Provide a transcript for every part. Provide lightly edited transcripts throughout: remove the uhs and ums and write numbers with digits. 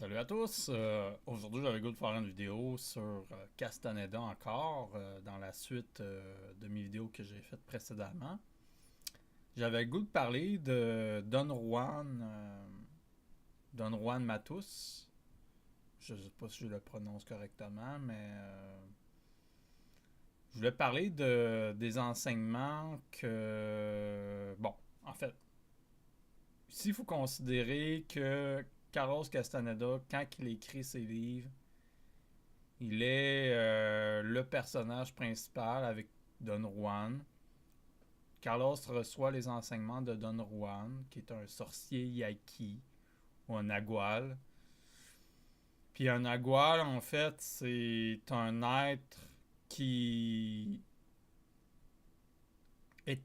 Salut à tous! Aujourd'hui, j'avais le goût de faire une vidéo sur Castaneda encore, dans la suite de mes vidéos que j'ai faites précédemment. J'avais le goût de parler de Don Juan Matus. Je ne sais pas si je le prononce correctement, mais je voulais parler des enseignements que... Bon, en fait, ici, il faut considérer que Carlos Castaneda, quand il écrit ses livres, il est le personnage principal avec Don Juan. Carlos reçoit les enseignements de Don Juan, qui est un sorcier yaqui ou un nagual. Puis un nagual, en fait, c'est un être qui est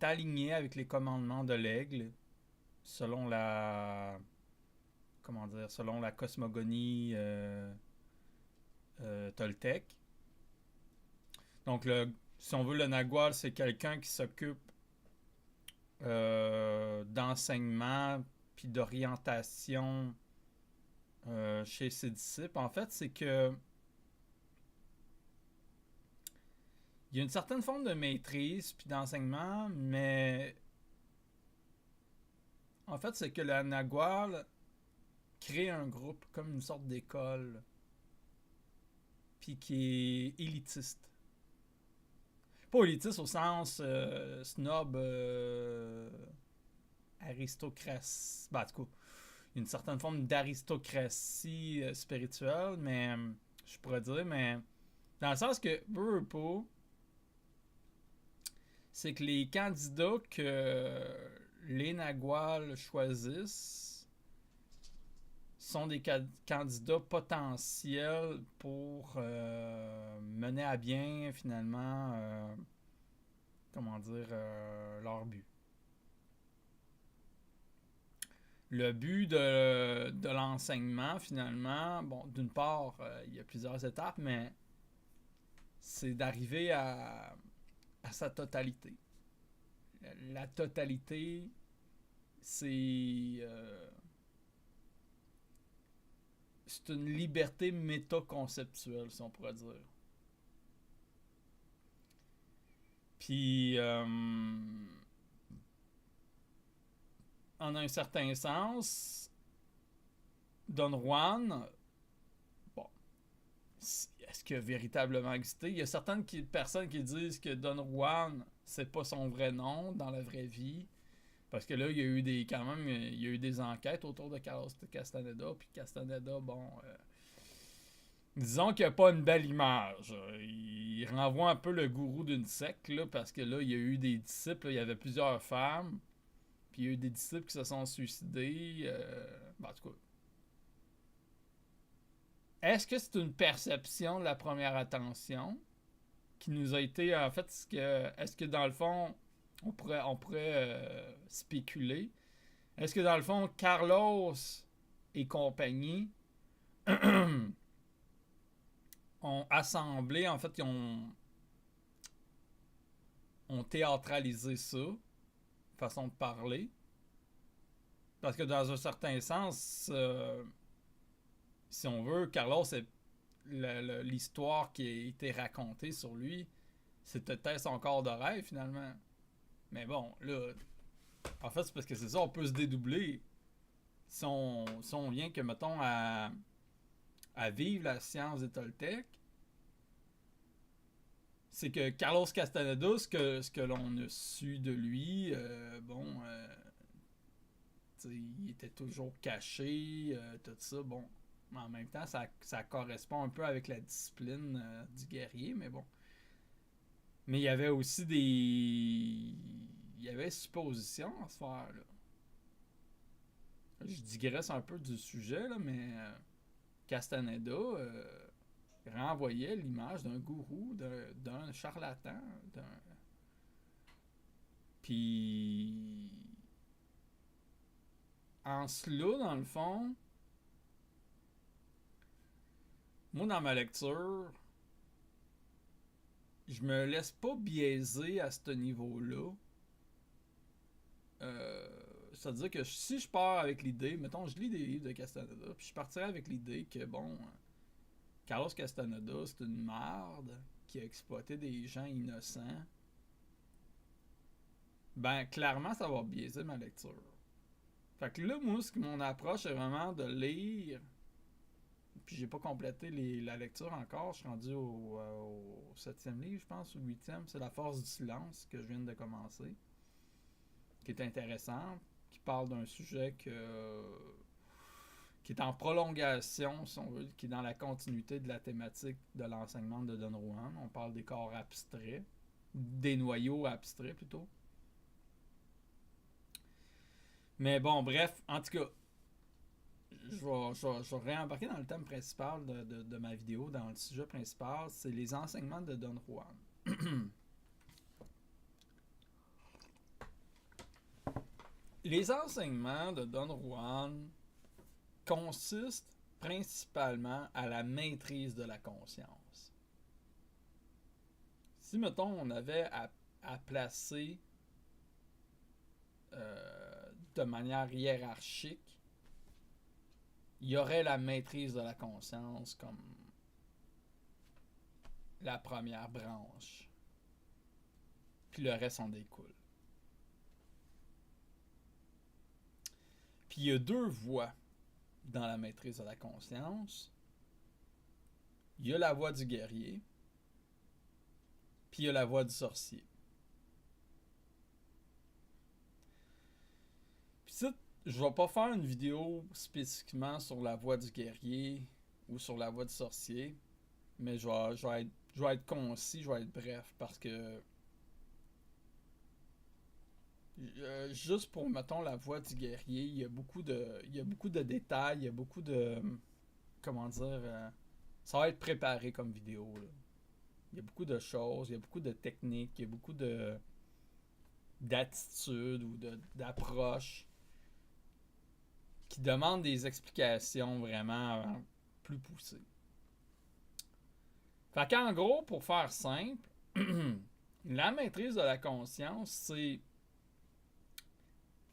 aligné avec les commandements de l'aigle, selon la selon la cosmogonie toltèque. Donc, si on veut, le nagual, c'est quelqu'un qui s'occupe d'enseignement puis d'orientation chez ses disciples. En fait, c'est que il y a une certaine forme de maîtrise puis d'enseignement, mais en fait, c'est que le nagual crée un groupe comme une sorte d'école puis qui est élitiste. Pas élitiste au sens snob, aristocratie. Ben, en tout cas, une certaine forme d'aristocratie spirituelle, mais je pourrais dire, mais dans le sens que, peu ou pas, c'est que les candidats que les Naguals choisissent sont des candidats potentiels pour mener à bien, finalement, comment dire, leur but. Le but de l'enseignement, finalement, bon, d'une part, il y a plusieurs étapes, mais c'est d'arriver à sa totalité. La totalité, c'est une liberté métaconceptuelle, si on pourrait dire. Puis, en un certain sens, Don Juan, bon, est-ce qu'il a véritablement existé? Il y a certaines personnes qui disent que Don Juan, c'est pas son vrai nom dans la vraie vie. Parce que là, il y a eu quand même, il y a eu des enquêtes autour de Carlos Castaneda. Puis Castaneda, bon, disons qu'il n'y a pas une belle image. Il renvoie un peu le gourou d'une secte, là, parce que là, il y a eu des disciples, là, il y avait plusieurs femmes. Puis il y a eu des disciples qui se sont suicidés. En tout cas, est-ce que c'est une perception de la première attention qui nous a été, en fait, est-ce que dans le fond, on pourrait spéculer, est-ce que dans le fond, Carlos et compagnie ont assemblé, en fait, ont théâtralisé ça, façon de parler, parce que dans un certain sens, si on veut, Carlos, c'est l'histoire qui a été racontée sur lui, c'était peut-être son corps de rêve finalement. Mais bon, là, en fait, c'est parce que c'est ça, on peut se dédoubler. Si on vient que, mettons, à vivre la science des Toltecs, c'est que Carlos Castaneda, ce que l'on a su de lui, bon, il était toujours caché, tout ça, bon. Mais en même temps, ça correspond un peu avec la discipline du guerrier, mais bon. Mais il y avait aussi des. Il y avait suppositions à se faire, là. Je digresse un peu du sujet, là, mais Castaneda renvoyait l'image d'un gourou, d'un charlatan, d'un. Puis. En cela, dans le fond, moi, dans ma lecture, je me laisse pas biaiser à ce niveau-là. C'est-à-dire que si je pars avec l'idée, mettons, je lis des livres de Castaneda, puis je partirais avec l'idée que, bon, Carlos Castaneda, c'est une merde qui a exploité des gens innocents, ben, clairement, ça va biaiser ma lecture. Fait que là, moi, mon approche est vraiment de lire, puis j'ai pas complété la lecture encore, je suis rendu au 7e livre, je pense, ou 8e, c'est La force du silence que je viens de commencer, qui est intéressant, qui parle d'un sujet qui est en prolongation, si on veut, qui est dans la continuité de la thématique de l'enseignement de Don Juan. On parle des corps abstraits, des noyaux abstraits plutôt. Mais bon, bref, en tout cas, je vais réembarquer dans le thème principal de ma vidéo, dans le sujet principal, c'est les enseignements de Don Juan. Les enseignements de Don Juan consistent principalement à la maîtrise de la conscience. Si, mettons, on avait à placer de manière hiérarchique, il y aurait la maîtrise de la conscience comme la première branche. Puis le reste en découle. Puis il y a deux voies dans la maîtrise de la conscience. Il y a la voie du guerrier, puis il y a la voie du sorcier. Puis ça, je vais pas faire une vidéo spécifiquement sur la voie du guerrier ou sur la voie du sorcier, mais je vais être concis, je vais être bref, parce que juste pour, mettons, la voie du guerrier, il y a beaucoup de détails, il y a beaucoup de... Comment dire... ça va être préparé comme vidéo, là. Il y a beaucoup de choses, il y a beaucoup de techniques, il y a beaucoup d'attitudes ou d'approches qui demandent des explications vraiment plus poussées. Fait qu'en gros, pour faire simple, la maîtrise de la conscience, c'est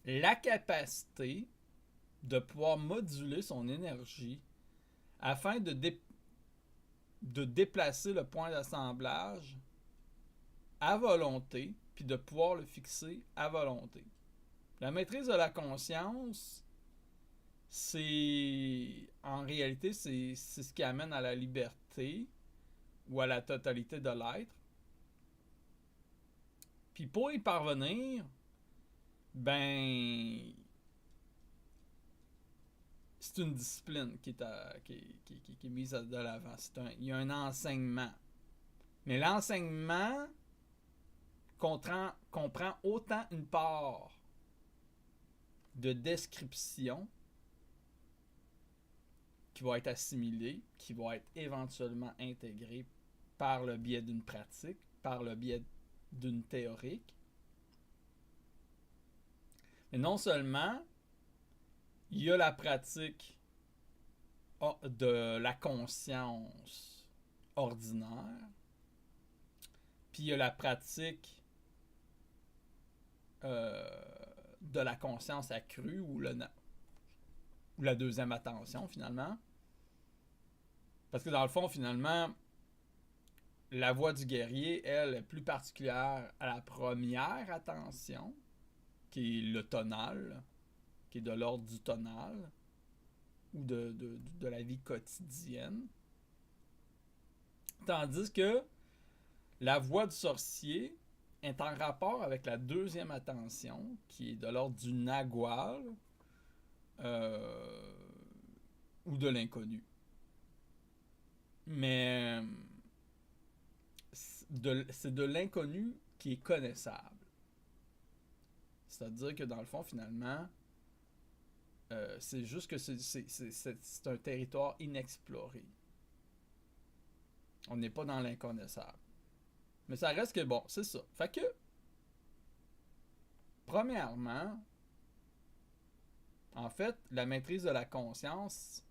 la capacité de pouvoir moduler son énergie afin de déplacer le point d'assemblage à volonté, puis de pouvoir le fixer à volonté. La maîtrise de la conscience, en réalité, c'est ce qui amène à la liberté ou à la totalité de l'être. Puis pour y parvenir, ben, c'est une discipline qui est mise de l'avant. Il y a un enseignement. Mais l'enseignement comprend autant une part de description qui va être assimilée, qui va être éventuellement intégrée par le biais d'une pratique, par le biais d'une théorique. Mais non seulement il y a la pratique de la conscience ordinaire, puis il y a la pratique de la conscience accrue ou la deuxième attention finalement. Parce que dans le fond, finalement, la voie du guerrier, elle, est plus particulière à la première attention, qui est le tonal, qui est de l'ordre du tonal, ou de la vie quotidienne. Tandis que la voie du sorcier est en rapport avec la deuxième attention, qui est de l'ordre du nagual, ou de l'inconnu. Mais c'est de l'inconnu qui est connaissable. C'est-à-dire que dans le fond, finalement, c'est juste que c'est un territoire inexploré. On n'est pas dans l'inconnaissable. Mais ça reste que bon, c'est ça. Fait que, premièrement, en fait, la maîtrise de la conscience,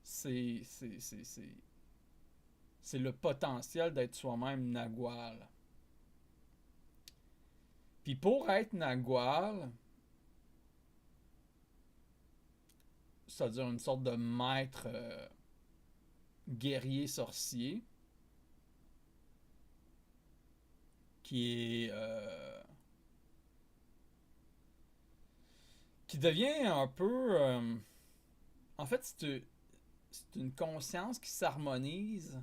c'est le potentiel d'être soi-même nagual. Puis pour être nagual, c'est-à-dire une sorte de maître guerrier sorcier, qui est qui devient un peu en fait c'est une conscience qui s'harmonise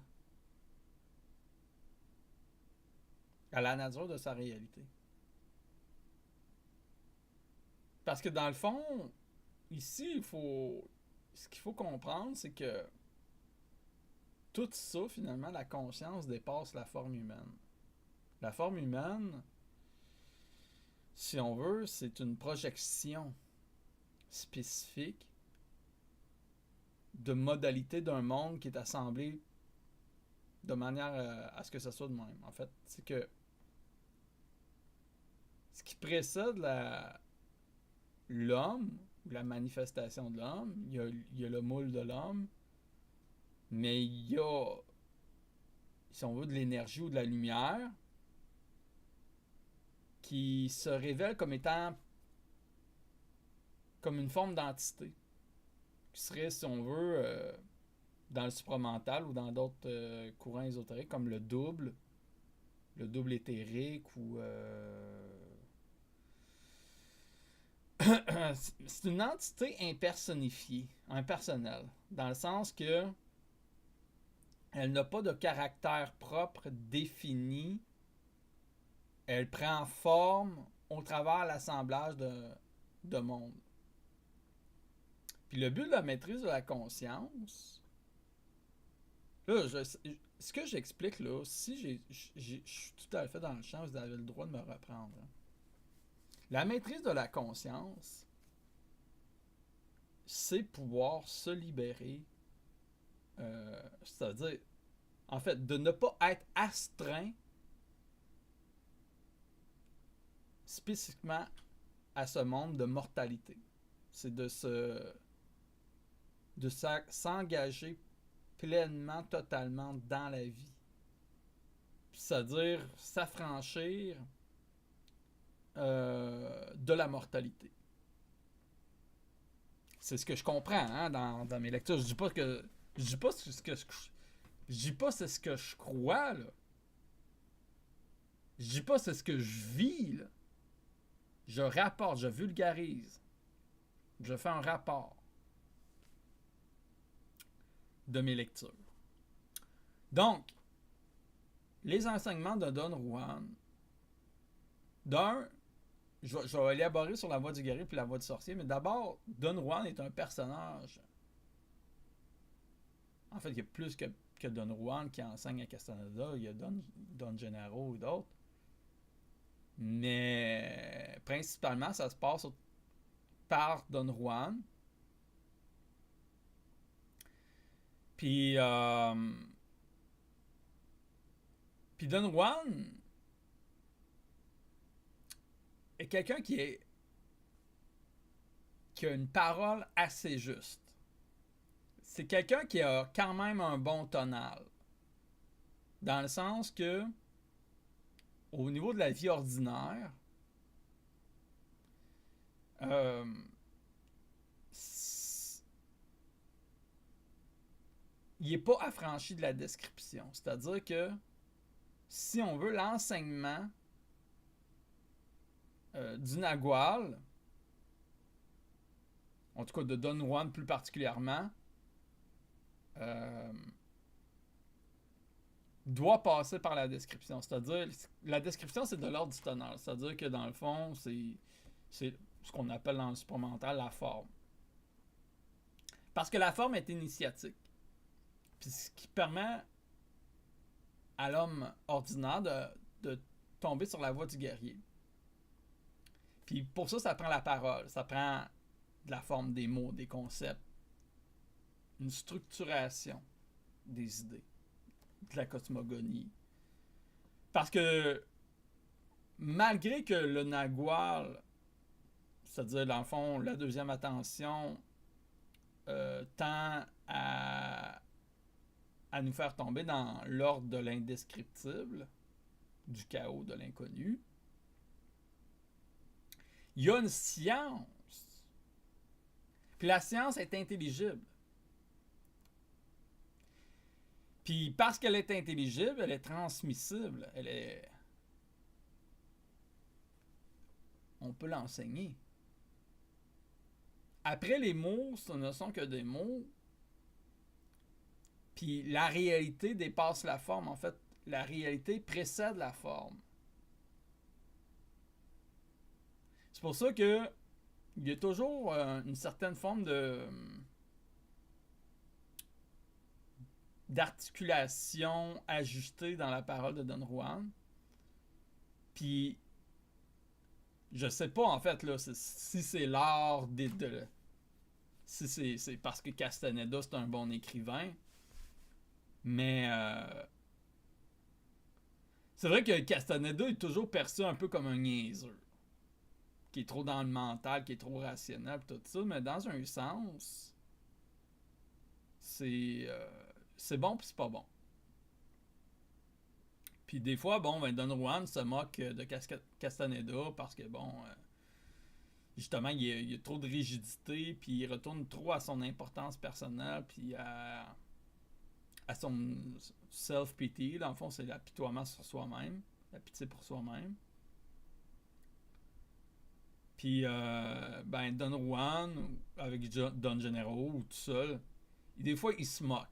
à la nature de sa réalité. Parce que dans le fond, ici, ce qu'il faut comprendre, c'est que tout ça, finalement, la conscience dépasse la forme humaine. La forme humaine, si on veut, c'est une projection spécifique de modalité d'un monde qui est assemblé de manière à ce que ça soit de même. En fait, c'est que ce qui précède l'homme, ou la manifestation de l'homme, il y a le moule de l'homme, mais il y a, si on veut, de l'énergie ou de la lumière qui se révèle comme étant comme une forme d'entité, qui serait, si on veut, dans le supramental ou dans d'autres courants ésotériques, comme le double éthérique ou c'est une entité impersonnifiée, impersonnelle, dans le sens que elle n'a pas de caractère propre défini. Elle prend forme au travers l'assemblage de mondes. Puis le but de la maîtrise de la conscience, là, ce que j'explique là, si je suis tout à fait dans le champ, vous avez le droit de me reprendre. Hein. La maîtrise de la conscience, c'est pouvoir se libérer, c'est-à-dire, en fait, de ne pas être astreint spécifiquement à ce monde de mortalité. C'est de s'engager pleinement, totalement dans la vie. C'est-à-dire s'affranchir de la mortalité. C'est ce que je comprends hein, dans mes lectures. Je dis pas c'est ce que je crois là. Je dis pas c'est ce que je vis là. Je rapporte, je vulgarise. Je fais un rapport de mes lectures. Donc, les enseignements de Don Juan, je vais élaborer sur la voie du guerrier puis la voie du sorcier, mais d'abord, Don Juan est un personnage. En fait, il y a plus que Don Juan qui enseigne à Castaneda, il y a Don Gennaro ou d'autres. Mais principalement, ça se passe par Don Juan. Puis Don Juan est quelqu'un qui a une parole assez juste. C'est quelqu'un qui a quand même un bon tonal. Dans le sens que, au niveau de la vie ordinaire, il n'est pas affranchi de la description. C'est-à-dire que, si on veut, l'enseignement du Nagual, en tout cas de Don Juan plus particulièrement, doit passer par la description. C'est-à-dire, la description, c'est de l'ordre du tonal. C'est-à-dire que, dans le fond, c'est ce qu'on appelle dans le supramental la forme. Parce que la forme est initiatique. Puis ce qui permet à l'homme ordinaire de tomber sur la voie du guerrier. Puis pour ça, ça prend la parole. Ça prend de la forme des mots, des concepts. Une structuration des idées. De la cosmogonie. Parce que malgré que le Nagual, c'est-à-dire dans le fond la deuxième attention, tend à nous faire tomber dans l'ordre de l'indescriptible, du chaos, de l'inconnu, il y a une science. Puis la science est intelligible. Puis parce qu'elle est intelligible, elle est transmissible. On peut l'enseigner. Après, les mots, ce ne sont que des mots. Puis la réalité dépasse la forme. En fait, la réalité précède la forme. C'est pour ça que il y a toujours une certaine forme d'articulation ajustée dans la parole de Don Juan. Puis je sais pas en fait là si c'est l'art si c'est parce que Castaneda c'est un bon écrivain, mais c'est vrai que Castaneda est toujours perçu un peu comme un niaiseux, qui est trop dans le mental, qui est trop rationnel, tout ça, mais dans un sens, c'est bon puis c'est pas bon. Puis des fois, bon, ben Don Juan se moque de Castaneda parce que, bon, justement, il y a trop de rigidité, puis il retourne trop à son importance personnelle, puis à son self-pity. Dans le fond, c'est l'apitoiement sur soi-même, la pitié pour soi-même. Puis, ben, Don Juan, avec Don Gennaro ou tout seul, des fois, il se moque.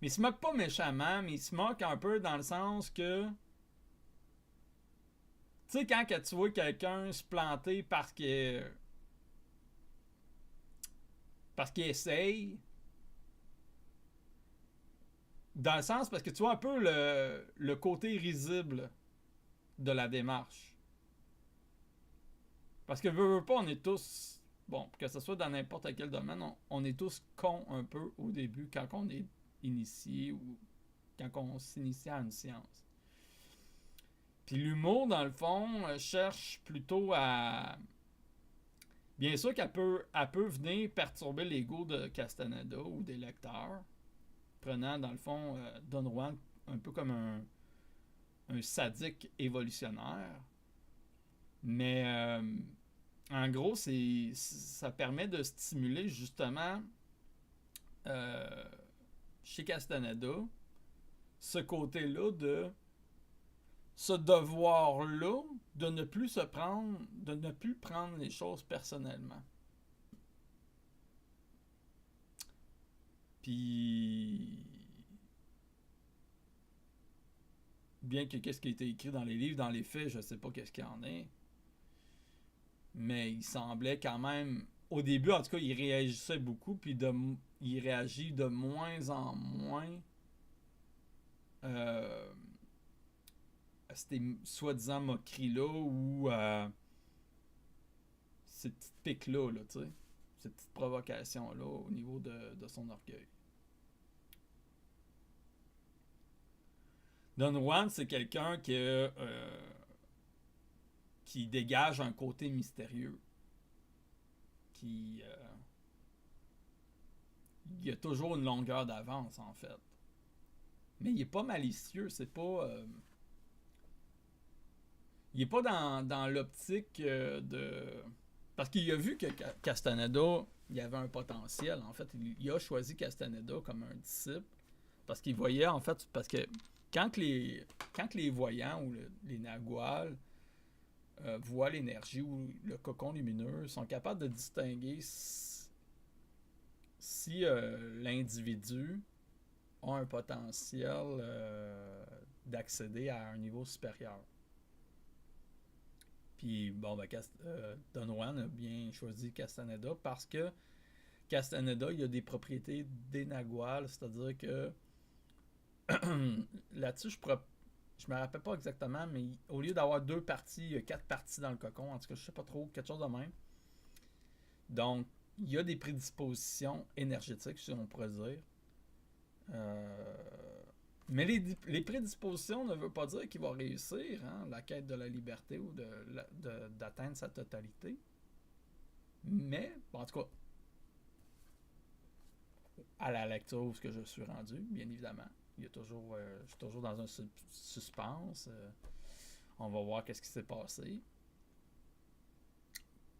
Mais il se moque pas méchamment, mais il se moque un peu dans le sens que... Tu sais, quand que tu vois quelqu'un se planter parce qu'il essaye, dans le sens parce que tu vois un peu le côté risible de la démarche. Parce que veux pas, on est tous... Bon, que ce soit dans n'importe quel domaine, on est tous cons un peu au début quand on est initié ou quand on s'initie à une science. Puis l'humour, dans le fond, cherche plutôt à... Bien sûr qu'elle peut venir perturber l'ego de Castaneda ou des lecteurs, prenant, dans le fond, Don Juan un peu comme un sadique évolutionnaire. Mais en gros, ça permet de stimuler justement chez Castaneda ce côté-là de ce devoir-là de ne plus prendre les choses personnellement. Puis bien que qu'est-ce qui a été écrit dans les livres, dans les faits, je sais pas qu'est-ce qu'il y en est. Mais il semblait quand même, au début en tout cas, il réagissait beaucoup, puis il réagit de moins en moins à ces soi-disant moqueries-là ou ces petites piques-là, tu sais, ces petites provocations-là au niveau de son orgueil. Don Juan, c'est quelqu'un qui dégage un côté mystérieux. Il y a toujours une longueur d'avance, en fait. Mais il est pas malicieux, c'est pas... il est pas dans l'optique de... Parce qu'il a vu que Castaneda, il y avait un potentiel. En fait, il a choisi Castaneda comme un disciple. Parce qu'il voyait, en fait... Parce que quand les voyants ou les naguals voient l'énergie ou le cocon lumineux, sont capables de distinguer si l'individu a un potentiel d'accéder à un niveau supérieur. Puis, bon, ben, Don Juan a bien choisi Castaneda parce que Castaneda, il a des propriétés des naguals, c'est-à-dire que là-dessus, je me rappelle pas exactement, mais au lieu d'avoir 2 parties, il y a 4 parties dans le cocon. En tout cas, je sais pas trop, quelque chose de même. Donc, il y a des prédispositions énergétiques, si on pourrait dire. Mais les prédispositions ne veulent pas dire qu'il va réussir la quête de la liberté ou d'atteindre sa totalité. Mais, en tout cas, à la lecture où je suis rendu, bien évidemment, je suis toujours dans un suspense. On va voir qu'est-ce qui s'est passé.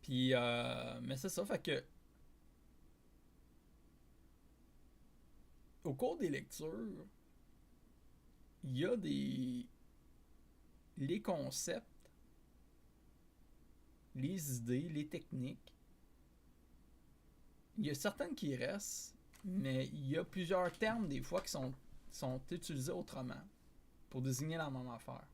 Puis, mais c'est ça, fait que au cours des lectures, il y a les concepts, les idées, les techniques. Il y a certaines qui restent, mais il y a plusieurs termes des fois qui sont utilisés autrement pour désigner la même affaire.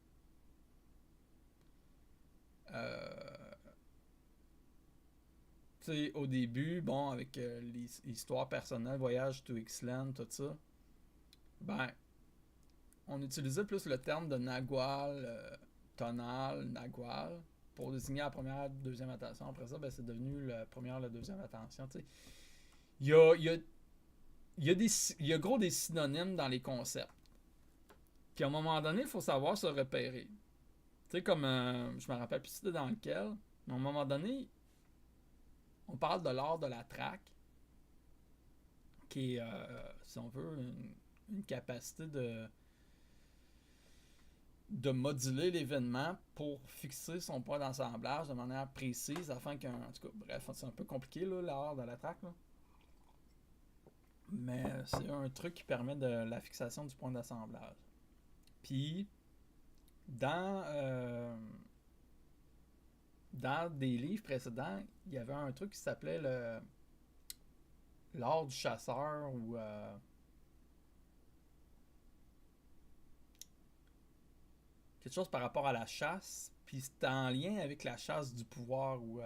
Tu sais, au début, bon, avec les histoires personnelles, Voyage to Ixtlan, tout ça, ben, on utilisait plus le terme de Nagual, tonal, Nagual, pour désigner la première, deuxième attention. Après ça, ben, c'est devenu la première, la deuxième attention. Tu sais. Il y a, il y a, il y a gros des synonymes dans les concepts. Puis à un moment donné, il faut savoir se repérer. Tu sais, comme, je me rappelle plus c'était dans lequel, mais à un moment donné, on parle de l'art de la traque, qui est, si on veut, une capacité de moduler l'événement pour fixer son point d'assemblage de manière précise afin qu'un... En tout cas, bref, c'est un peu compliqué, là, l'art de la traque, là. Mais c'est un truc qui permet de la fixation du point d'assemblage. Puis, dans des livres précédents, il y avait un truc qui s'appelait l'art du chasseur ou quelque chose par rapport à la chasse. Puis c'était en lien avec la chasse du pouvoir où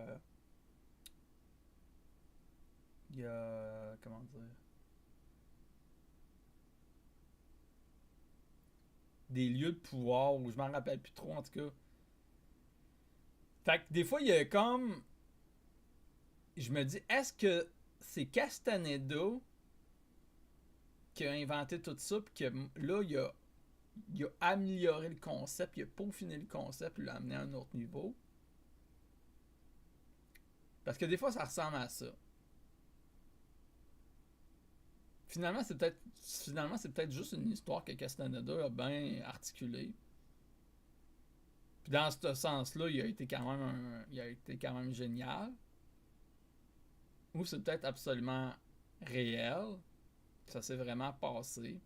il y a... Comment dire? Des lieux de pouvoir où je m'en rappelle plus trop en tout cas. Fait que des fois il y a comme... Je me dis, est-ce que c'est Castaneda qui a inventé tout ça puis que là il a amélioré le concept, il a peaufiné le concept, il l'a amené à un autre niveau? Parce que des fois ça ressemble à ça. Finalement, c'est peut-être juste une histoire que Castaneda a bien articulée. Puis dans ce sens-là, il a été quand même génial. Ou c'est peut-être absolument réel. Ça s'est vraiment passé.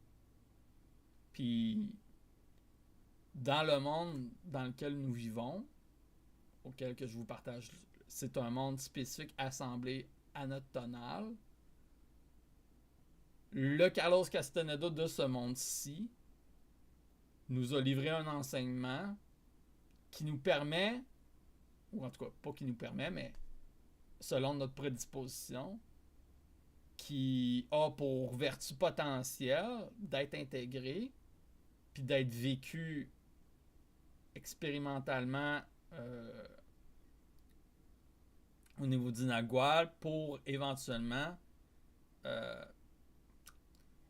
Puis dans le monde dans lequel nous vivons, auquel que je vous partage, c'est un monde spécifique assemblé à notre tonal. Le Carlos Castaneda de ce monde-ci nous a livré un enseignement qui nous permet, ou en tout cas pas qui nous permet, mais selon notre prédisposition, qui a pour vertu potentielle d'être intégré puis d'être vécu expérimentalement au niveau du Nagual pour éventuellement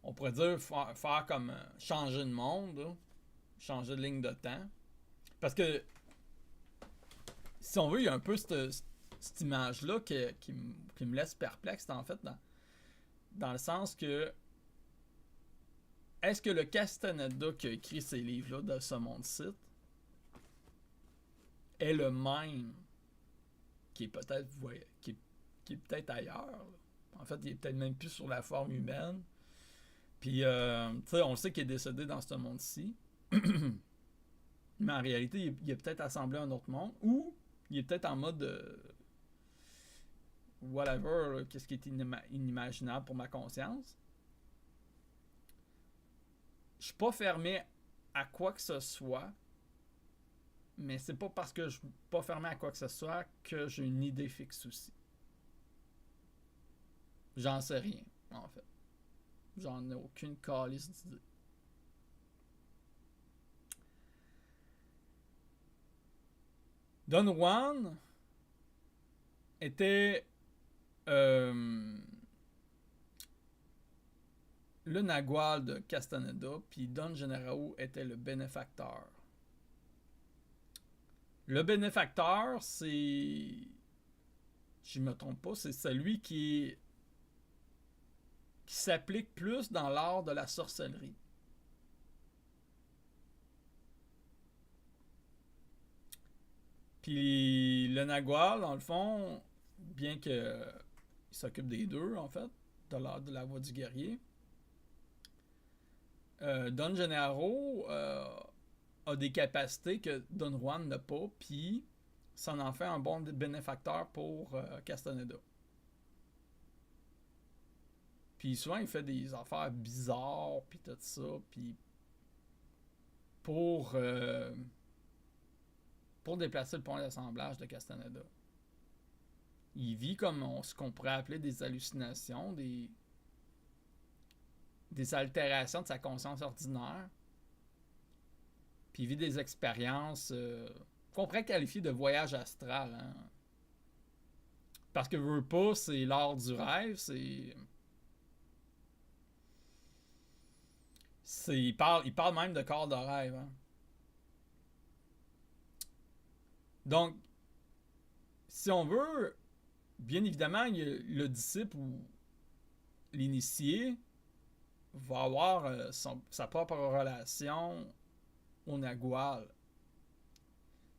on pourrait dire faire comme changer de monde, là, changer de ligne de temps. Parce que si on veut, il y a un peu cette image-là qui me laisse perplexe en fait dans le sens que est-ce que le Castaneda qui a écrit ces livres-là de ce monde-ci est le même qui est peut-être qui est peut-être ailleurs, là. En fait, il est peut-être même plus sur la forme humaine. Puis, tu sais, on le sait qu'il est décédé dans ce monde-ci. Mais en réalité, il est peut-être assemblé à un autre monde. Ou il est peut-être en mode whatever, là, qu'est-ce qui est inimaginable pour ma conscience. Je suis pas fermé à quoi que ce soit. Mais c'est pas parce que je suis pas fermé à quoi que ce soit que j'ai une idée fixe aussi. J'en sais rien, en fait. J'en ai aucune calice d'idée. Don Juan était le Nagual de Castaneda, puis Don Generao était le bénéfacteur. Le bénéfacteur, c'est... Je me trompe pas, c'est celui qui s'applique plus dans l'art de la sorcellerie. Puis le Nagual, dans le fond, bien que il s'occupe des deux, en fait, de la voie du guerrier, Don Gennaro a des capacités que Don Juan n'a pas, puis ça en fait un bon bénéfacteur pour Castaneda. Puis souvent, il fait des affaires bizarres, puis tout ça, puis pour, euh, pour déplacer le point d'assemblage de Castaneda. Il vit comme ce qu'on pourrait appeler des hallucinations, des altérations de sa conscience ordinaire. Puis il vit des expériences qu'on pourrait qualifier de voyage astral. Hein? Parce que veut pas, c'est l'art du rêve, il parle même de corps de rêve. Hein? Donc, si on veut, bien évidemment, le disciple ou l'initié va avoir sa propre relation au Nagual.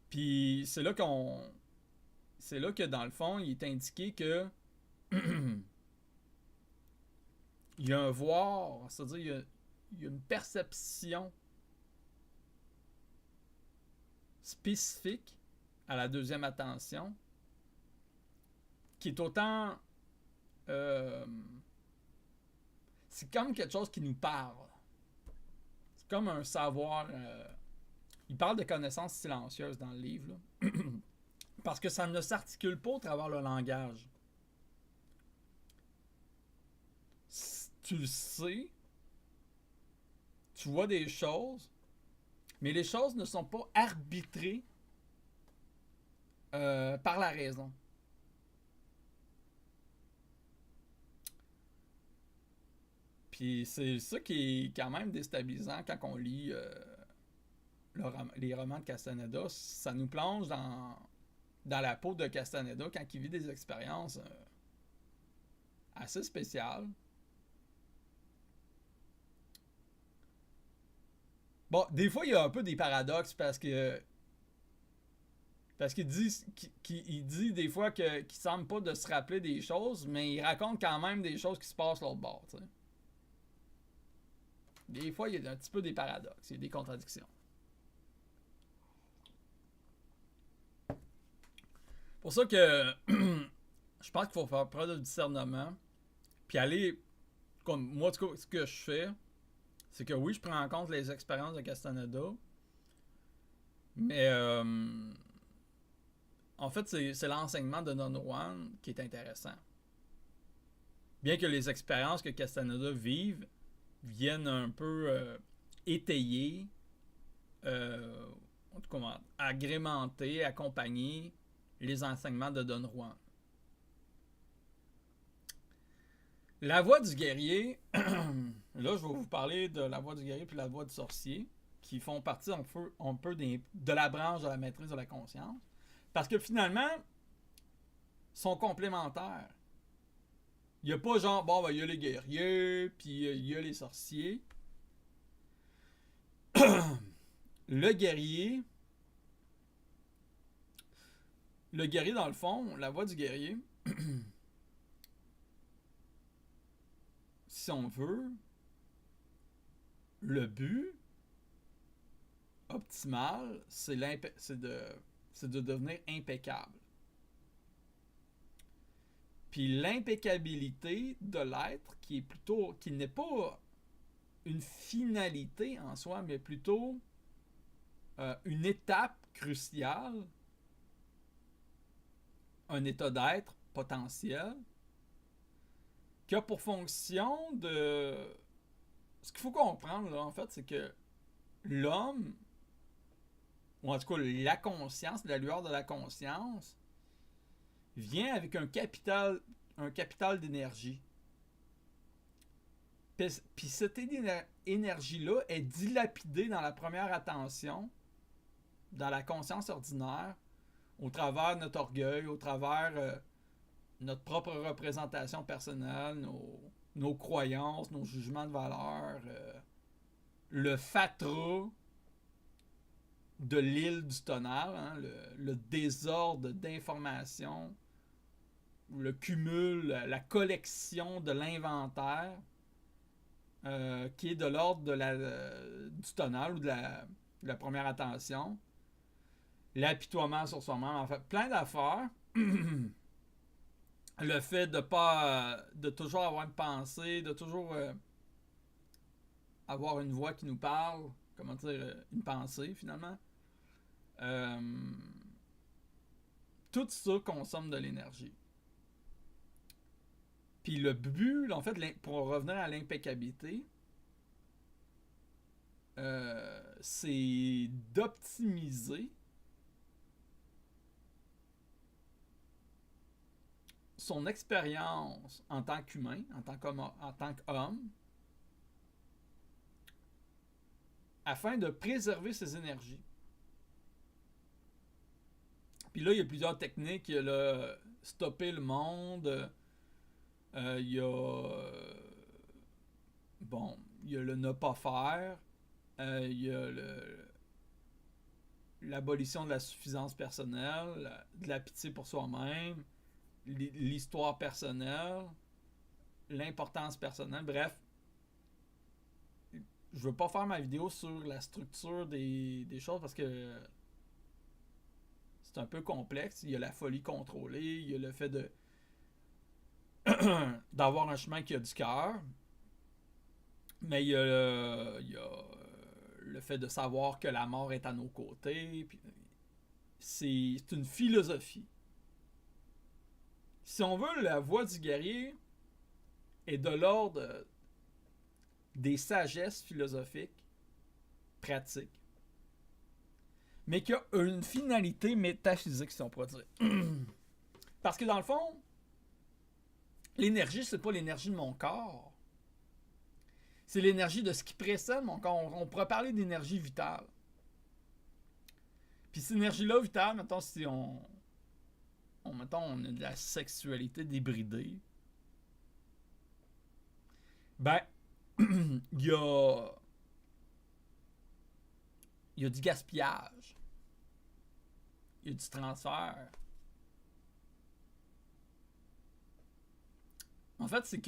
Puis c'est là que dans le fond, il est indiqué que il y a un voir, c'est-à-dire il y a une perception spécifique à la deuxième attention qui est autant c'est comme quelque chose qui nous parle. C'est comme un savoir. Il parle de connaissances silencieuses dans le livre. Là. Parce que ça ne s'articule pas au travers le langage. Tu le sais, tu vois des choses, mais les choses ne sont pas arbitrées par la raison. Puis c'est ça qui est quand même déstabilisant quand on lit les romans de Castaneda. Ça nous plonge dans la peau de Castaneda quand il vit des expériences assez spéciales. Bon, des fois, il y a un peu des paradoxes parce qu'il dit des fois qu'il semble pas de se rappeler des choses, mais il raconte quand même des choses qui se passent l'autre bord. T'sais. Des fois, il y a un petit peu des paradoxes, il y a des contradictions. Pour ça que je pense qu'il faut faire preuve de discernement, puis aller, comme moi, ce que je fais, c'est que oui, je prends en compte les expériences de Castaneda, mais en fait, c'est l'enseignement de Don Juan qui est intéressant. Bien que les expériences que Castaneda vive viennent un peu étayer, agrémenter, accompagner les enseignements de Don Juan. La voie du guerrier, là je vais vous parler de la voie du guerrier puis la voie du sorcier, qui font partie un peu de la branche de la maîtrise de la conscience, parce que finalement, sont complémentaires. Il n'y a pas genre, bon, ben, il y a les guerriers, puis il y a les sorciers. Le guerrier, dans le fond, la voie du guerrier, si on veut, le but optimal, c'est de devenir impeccable. Puis l'impeccabilité de l'être, qui n'est pas une finalité en soi, mais plutôt une étape cruciale, un état d'être potentiel, qui a pour fonction de... Ce qu'il faut comprendre, là, en fait, c'est que l'homme, ou en tout cas la conscience, la lueur de la conscience, vient avec un capital d'énergie. Puis cette énergie-là est dilapidée dans la première attention, dans la conscience ordinaire, au travers de notre orgueil, au travers notre propre représentation personnelle, nos croyances, nos jugements de valeur, le fatras de l'île du tonnerre, hein, le désordre d'informations, le cumul, la collection de l'inventaire qui est de l'ordre du tonal ou de la première attention. L'apitoiement sur soi-même, en fait, plein d'affaires. Le fait de toujours avoir une pensée, de toujours avoir une voix qui nous parle, comment dire, une pensée finalement. Tout ça consomme de l'énergie. Puis le but, en fait, pour revenir à l'impeccabilité, c'est d'optimiser son expérience en tant qu'humain, en tant qu'homme, afin de préserver ses énergies. Puis là, il y a plusieurs techniques. Il y a le stopper le monde. Il y a il y a le ne pas faire. Il y a l'abolition de la suffisance personnelle, de la pitié pour soi-même, l'histoire personnelle, l'importance personnelle. Bref, je veux pas faire ma vidéo sur la structure des choses parce que c'est un peu complexe. Il y a la folie contrôlée, il y a le fait d'avoir un chemin qui a du cœur, mais il y a le fait de savoir que la mort est à nos côtés. Puis c'est une philosophie. Si on veut, la voie du guerrier est de l'ordre des sagesses philosophiques pratiques, mais qui a une finalité métaphysique, si on pourrait dire. Parce que dans le fond, l'énergie, c'est pas l'énergie de mon corps. C'est l'énergie de ce qui précède mon corps. On pourrait parler d'énergie vitale. Puis cette énergie-là vitale, mettons, si on a de la sexualité débridée, ben, il y a du gaspillage. Il y a du transfert. En fait, c'est.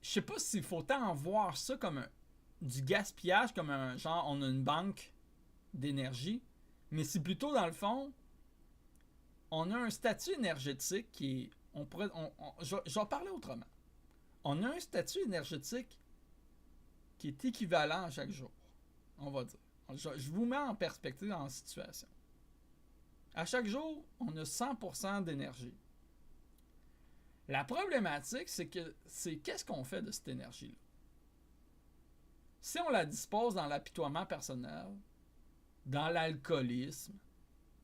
Je sais pas s'il faut tant voir ça comme du gaspillage, comme un genre, on a une banque d'énergie, mais c'est plutôt dans le fond, on a un statut énergétique qui est. Je vais parler autrement. On a un statut énergétique qui est équivalent à chaque jour, on va dire. Je vous mets en perspective, en situation. À chaque jour, on a 100% d'énergie. La problématique, c'est qu'est-ce qu'on fait de cette énergie-là? Si on la dispose dans l'apitoiement personnel, dans l'alcoolisme,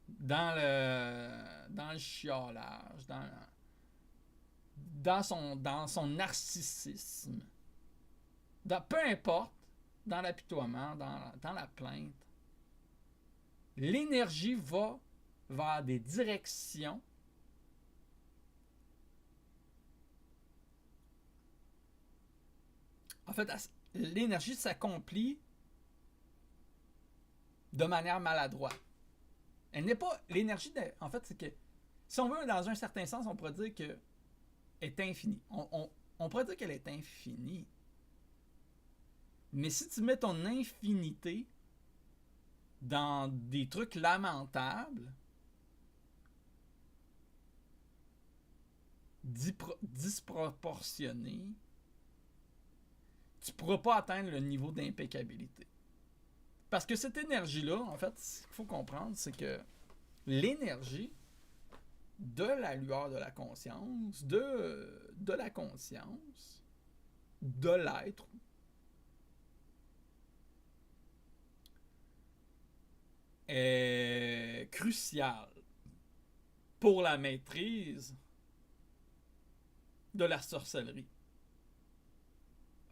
dans le chiolage, dans son narcissisme, peu importe, dans l'apitoiement, dans la plainte, l'énergie va vers des directions en fait, l'énergie s'accomplit de manière maladroite. Elle n'est pas l'énergie en fait, c'est que si on veut, dans un certain sens, on pourrait dire qu'elle est infinie. On pourrait dire qu'elle est infinie. Mais si tu mets ton infinité dans des trucs lamentables, disproportionnés, tu ne pourras pas atteindre le niveau d'impeccabilité. Parce que cette énergie-là, en fait, ce qu'il faut comprendre, c'est que l'énergie de la lueur de la conscience, de la conscience, de l'être, est cruciale pour la maîtrise de la sorcellerie.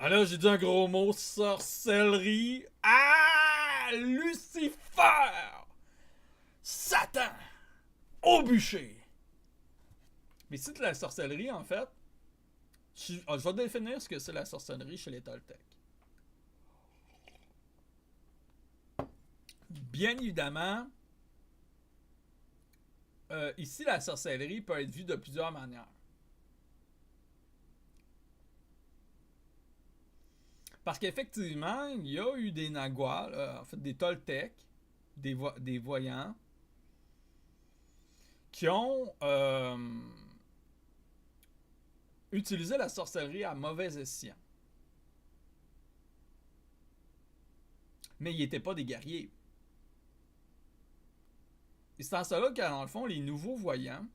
Ah là, j'ai dit un gros mot, sorcellerie. Ah! Lucifer! Satan! Au bûcher! Mais si de la sorcellerie, en fait, je vais définir ce que c'est la sorcellerie chez les Toltecs. Bien évidemment, ici, la sorcellerie peut être vue de plusieurs manières. Parce qu'effectivement, il y a eu des Naguals, en fait des Toltecs, des voyants, qui ont utilisé la sorcellerie à mauvais escient. Mais ils n'étaient pas des guerriers. Et c'est en cela que, dans le fond, les nouveaux voyants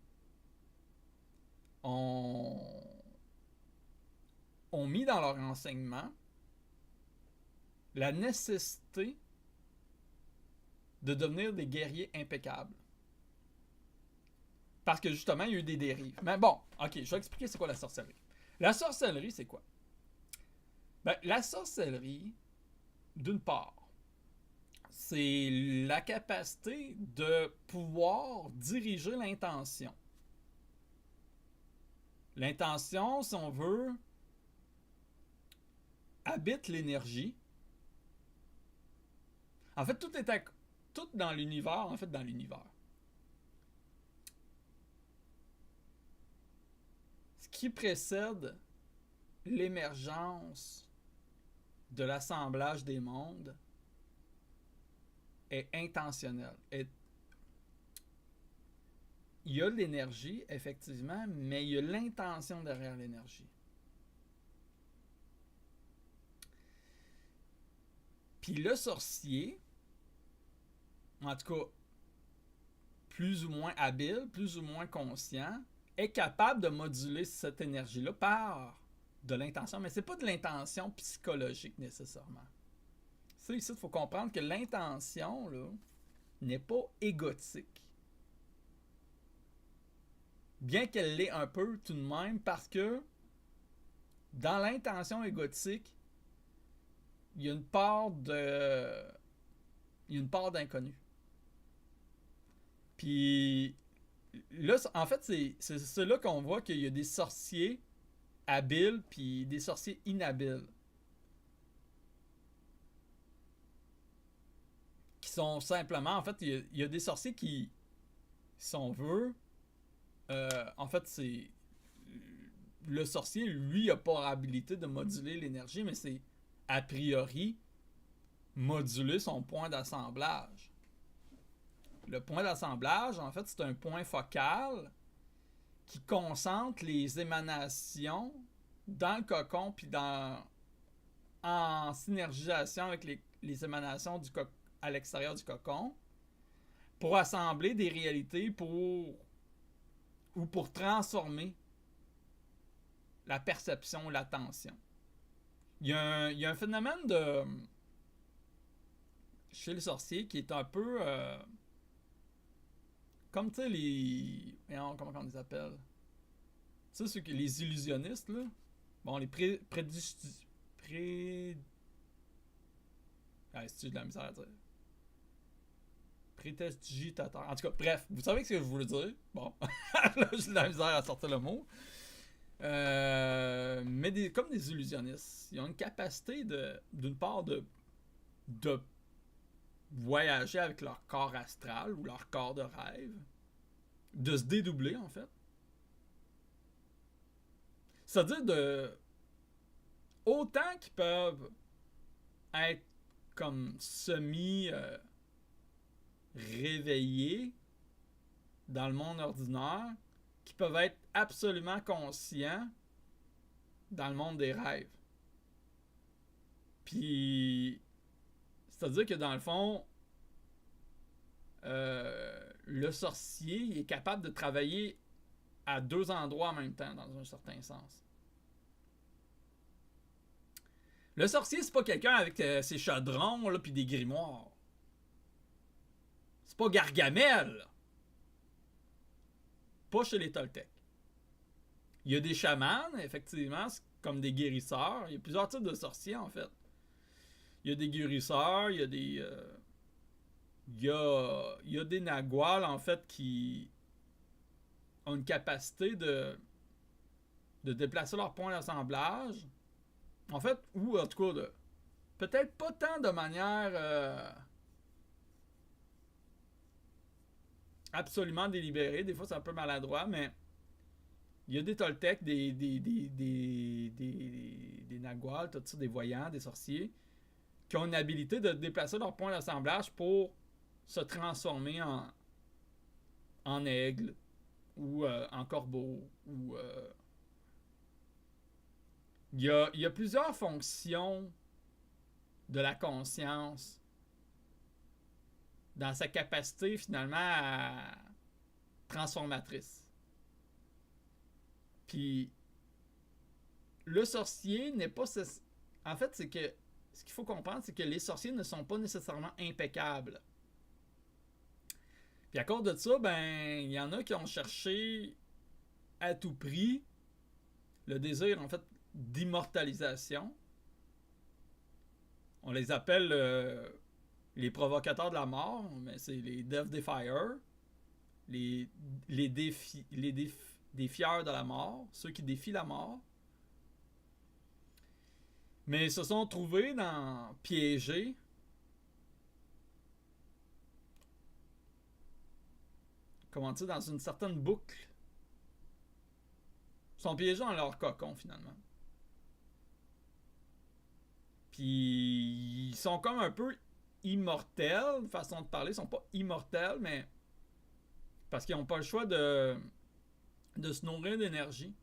ont mis dans leur enseignement la nécessité de devenir des guerriers impeccables. Parce que justement, il y a eu des dérives. Mais bon, ok, je vais expliquer c'est quoi la sorcellerie. La sorcellerie, c'est quoi? Ben, la sorcellerie, d'une part, c'est la capacité de pouvoir diriger l'intention. L'intention, si on veut, habite l'énergie. En fait, tout dans l'univers, ce qui précède l'émergence de l'assemblage des mondes est intentionnel. Il y a l'énergie, effectivement, mais il y a l'intention derrière l'énergie. Puis le sorcier, en tout cas, plus ou moins habile, plus ou moins conscient, est capable de moduler cette énergie-là par de l'intention, mais c'est pas de l'intention psychologique nécessairement. Ça, ici, il faut comprendre que l'intention, là, n'est pas égotique. Bien qu'elle l'est un peu tout de même, parce que dans l'intention égotique, il y a une part d'inconnu. Puis là, en fait, c'est là qu'on voit qu'il y a des sorciers habiles puis des sorciers inhabiles. Qui sont simplement, en fait, il y a des sorciers qui, si on veut, en fait, c'est le sorcier, lui, n'a pas l'habilité de moduler l'énergie, mais c'est a priori moduler son point d'assemblage. Le point d'assemblage, en fait, c'est un point focal qui concentre les émanations dans le cocon puis en synergisation avec les émanations à l'extérieur du cocon pour assembler des réalités pour transformer la perception ou l'attention. Il y a un phénomène chez les sorciers qui est un peu comme tu sais comment on les appelle? Tu sais les illusionnistes là. Bon, les c'est de la misère à dire. Prétestigitateurs. En tout cas, bref, vous savez ce que je voulais dire. Bon, là j'ai de la misère à sortir le mot. Mais comme des illusionnistes, ils ont une capacité d'une part de voyager avec leur corps astral ou leur corps de rêve, de se dédoubler en fait. C'est-à-dire autant qu'ils peuvent être comme réveillés dans le monde ordinaire, qui peuvent être absolument conscients dans le monde des rêves. Puis, c'est-à-dire que dans le fond, le sorcier est capable de travailler à deux endroits en même temps, dans un certain sens. Le sorcier, c'est pas quelqu'un avec ses chaudrons là, puis des grimoires. C'est pas Gargamel. Pas chez les Toltecs. Il y a des chamans, effectivement, comme des guérisseurs. Il y a plusieurs types de sorciers, en fait. Il y a des guérisseurs, il y a des... il y a des Naguals, en fait, qui ont une capacité de déplacer leur point d'assemblage. En fait, ou en tout cas, peut-être pas tant de manière absolument délibérée. Des fois, c'est un peu maladroit, mais Il y a des Toltecs, des Naguals, tout ça, des voyants, des sorciers, qui ont une habilité de déplacer leur point d'assemblage pour se transformer en aigle ou en corbeau. Il y a plusieurs fonctions de la conscience dans sa capacité finalement transformatrice. Puis le sorcier n'est pas... En fait, c'est que ce qu'il faut comprendre, c'est que les sorciers ne sont pas nécessairement impeccables. Puis à cause de ça, ben, il y en a qui ont cherché à tout prix le désir, en fait, d'immortalisation. On les appelle les provocateurs de la mort, mais c'est les Death Defiers, les défieurs de la mort, ceux qui défient la mort. Mais ils se sont trouvés piégés comment dire, dans une certaine boucle. Ils sont piégés dans leur cocon, finalement. Puis ils sont comme un peu immortels, façon de parler. Ils sont pas immortels, mais parce qu'ils n'ont pas le choix de se nourrir d'énergie.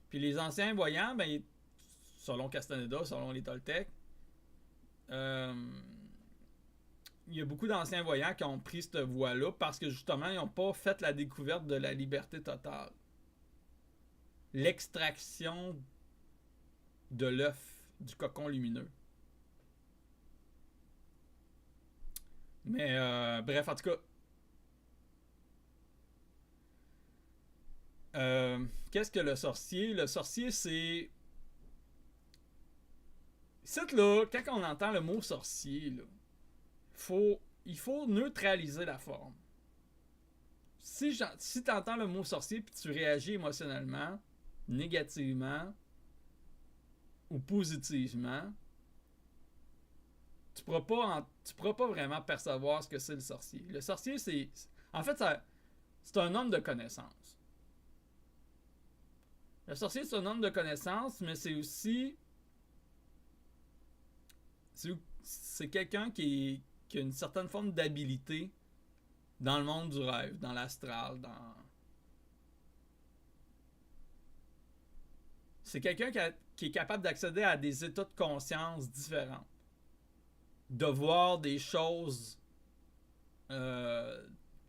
Puis les anciens voyants, ben, selon Castaneda, selon les Toltecs, il y a beaucoup d'anciens voyants qui ont pris cette voie-là parce que justement, ils n'ont pas fait la découverte de la liberté totale. L'extraction de l'œuf, du cocon lumineux. Mais bref, en tout cas, qu'est-ce que le sorcier? Le sorcier, c'est... C'est là, quand on entend le mot sorcier, là, il faut neutraliser la forme. Si tu entends le mot sorcier puis tu réagis émotionnellement, négativement ou positivement, tu pourras pas vraiment percevoir ce que c'est le sorcier. Le sorcier, c'est... En fait, c'est un homme de connaissance. Le sorcier, c'est un homme de connaissance, mais c'est aussi... C'est quelqu'un qui a une certaine forme d'habilité dans le monde du rêve, dans l'astral, C'est quelqu'un qui est capable d'accéder à des états de conscience différents. De voir des choses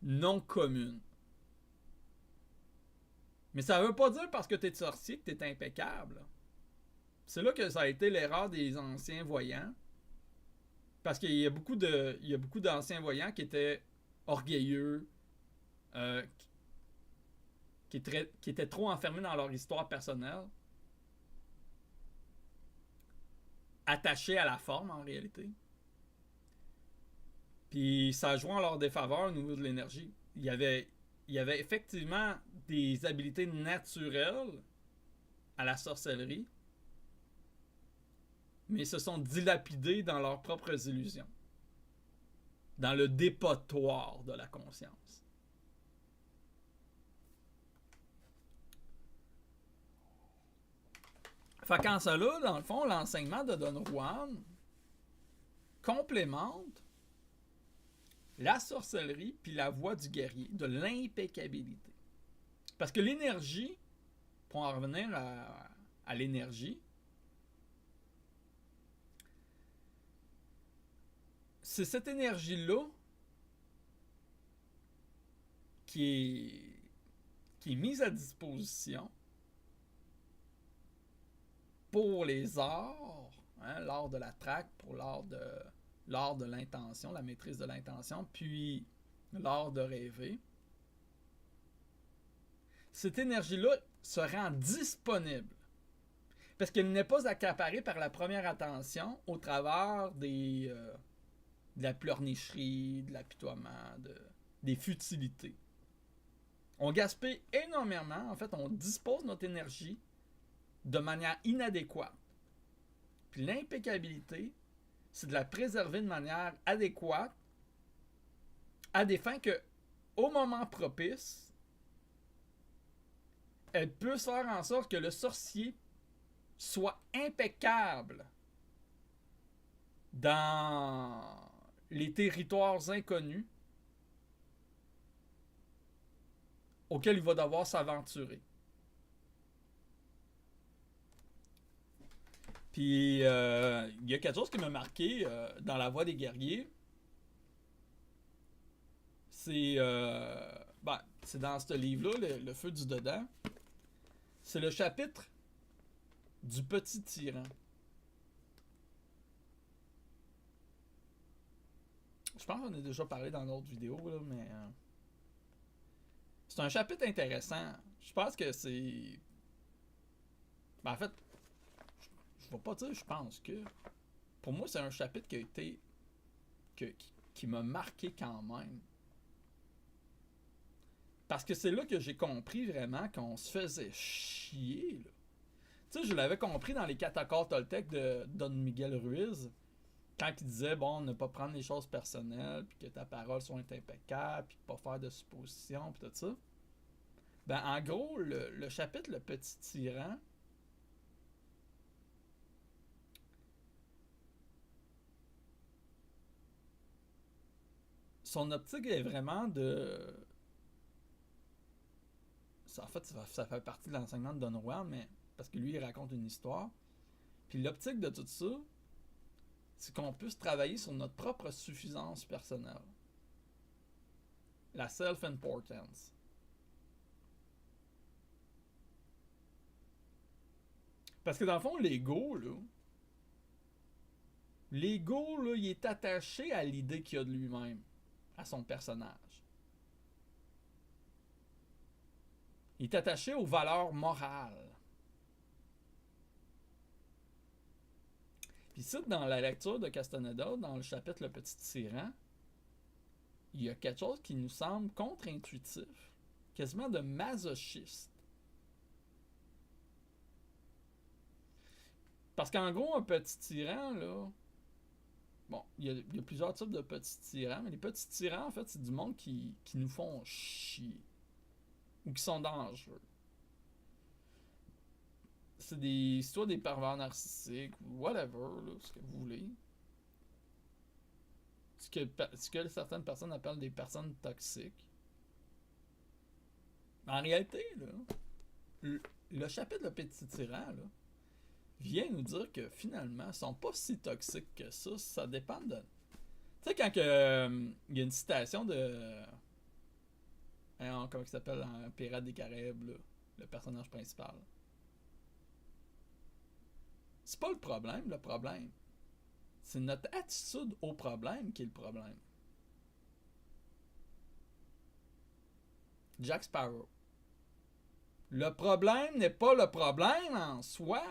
non communes. Mais ça veut pas dire parce que t'es sorcier que t'es impeccable. C'est là que ça a été l'erreur des anciens voyants. Parce qu'il y a beaucoup d'anciens voyants qui étaient orgueilleux, qui étaient trop enfermés dans leur histoire personnelle, attachés à la forme en réalité. Puis ça a joué en leur défaveur au niveau de l'énergie. Il y avait effectivement des habilités naturelles à la sorcellerie, mais ils se sont dilapidés dans leurs propres illusions, dans le dépotoir de la conscience. Fait qu'en cela, dans le fond, l'enseignement de Don Juan complémente la sorcellerie puis la voie du guerrier, de l'impeccabilité. Parce que l'énergie, pour en revenir à l'énergie, c'est cette énergie-là qui est mise à disposition pour les arts, hein, l'art de la traque, pour l'art de l'intention, la maîtrise de l'intention, puis l'art de rêver. Cette énergie-là se rend disponible parce qu'elle n'est pas accaparée par la première attention au travers de la pleurnicherie, de l'apitoiement, des futilités. On gaspille énormément, en fait, on dispose notre énergie de manière inadéquate. Puis l'impeccabilité, c'est de la préserver de manière adéquate à des fins que, au moment propice, elle peut faire en sorte que le sorcier soit impeccable dans les territoires inconnus auxquels il va devoir s'aventurer. Puis, il y a quelque chose qui m'a marqué dans La Voix des guerriers. C'est c'est dans ce livre-là, le Feu du Dedans. C'est le chapitre du petit tyran. Je pense qu'on a déjà parlé dans d'autres vidéos, là, mais c'est un chapitre intéressant. Je pense que c'est... en fait, je vais pas dire je pense que... Pour moi, c'est un chapitre qui a été... qui m'a marqué quand même. Parce que c'est là que j'ai compris vraiment qu'on se faisait chier, là. Tu sais, je l'avais compris dans les Catacombes Toltec de Don Miguel Ruiz, quand il disait, bon, ne pas prendre les choses personnelles, puis que ta parole soit impeccable, puis pas faire de suppositions, puis tout ça. Ben, en gros, le chapitre Le Petit Tyran, son optique est vraiment de... En fait, ça fait partie de l'enseignement de Don Juan, mais parce que lui, il raconte une histoire. Puis l'optique de tout ça, c'est qu'on puisse travailler sur notre propre suffisance personnelle. La self-importance. Parce que dans le fond, l'ego, là, il est attaché à l'idée qu'il a de lui-même, à son personnage. Il est attaché aux valeurs morales. Puis ici, dans la lecture de Castaneda, dans le chapitre Le Petit Tyran, il y a quelque chose qui nous semble contre-intuitif, quasiment de masochiste. Parce qu'en gros, un petit tyran, là... Bon, il y a plusieurs types de petits tyrans, mais les petits tyrans, en fait, c'est du monde qui nous font chier. Ou qui sont dangereux. C'est soit des pervers narcissiques, ou whatever, là, ce que vous voulez. Ce que certaines personnes appellent des personnes toxiques. Mais en réalité, là, le chapitre Le Petit Tyran, là, vient nous dire que finalement, ils sont pas si toxiques que ça. Ça dépend de... Tu sais, quand il y a une citation de... comment il s'appelle en Pirates des Caraïbes, là, le personnage principal. C'est pas le problème. C'est notre attitude au problème qui est le problème. Jack Sparrow. Le problème n'est pas le problème en soi.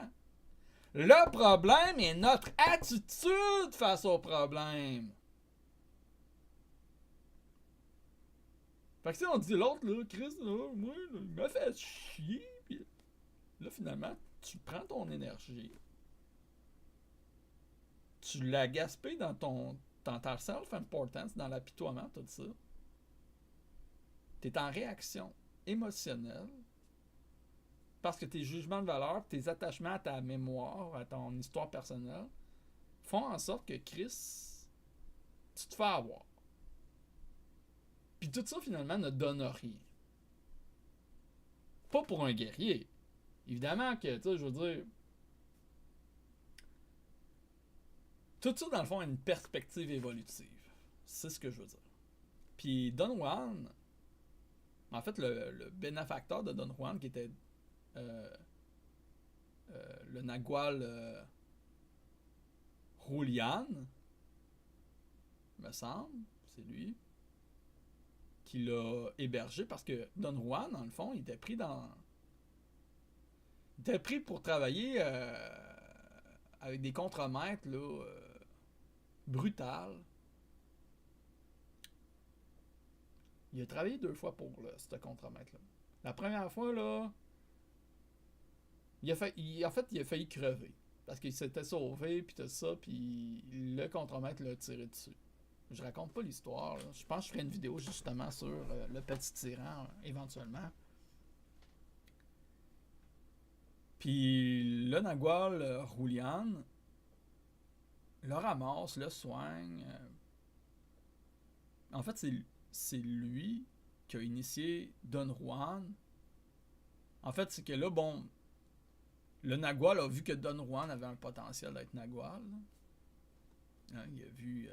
Le problème est notre attitude face au problème. Fait que si on dit l'autre, là, Chris, là, moi, là, il m'a fait chier, pis là, finalement, tu prends ton énergie, tu la gaspilles dans ta self-importance, dans l'apitoiement, tout ça. T'es en réaction émotionnelle parce que tes jugements de valeur, tes attachements à ta mémoire, à ton histoire personnelle, font en sorte que Chris, tu te fais avoir. Puis tout ça, finalement, ne donne rien. Pas pour un guerrier. Évidemment que, tu sais, je veux dire... Tout ça, dans le fond, a une perspective évolutive. C'est ce que je veux dire. Puis Don Juan, en fait, le bénéfacteur de Don Juan, qui était le Nagual Julian, me semble, c'est lui, qui l'a hébergé parce que Don Juan, dans le fond, il était pris pour travailler avec des contremaîtres là, brutales. Il a travaillé 2 fois pour ce contremaître-là. La première fois, là, il a failli crever. Parce qu'il s'était sauvé, puis tout ça, puis le contremaître l'a tiré dessus. Je raconte pas l'histoire, là. Je pense que je ferai une vidéo justement sur le petit tyran, éventuellement. Puis le Nagual Roulian le ramasse, le soigne. En fait, c'est lui qui a initié Don Juan. En fait, c'est que là, bon, le Nagual a vu que Don Juan avait un potentiel d'être Nagual. Hein, il a vu...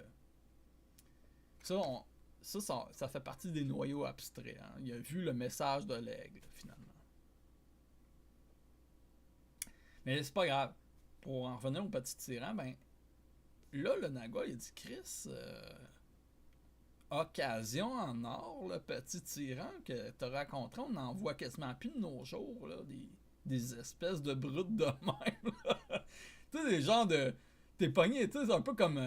Ça fait partie des noyaux abstraits. Hein. Il a vu le message de l'aigle, finalement. Mais c'est pas grave. Pour en revenir au petit tyran, ben là, le Nagual, il a dit, Chris, occasion en or, le petit tyran que t'as rencontré, on en voit quasiment plus de nos jours, là, des espèces de brutes de même. Tu sais, des genres de... T'es pogné, tu sais, c'est un peu comme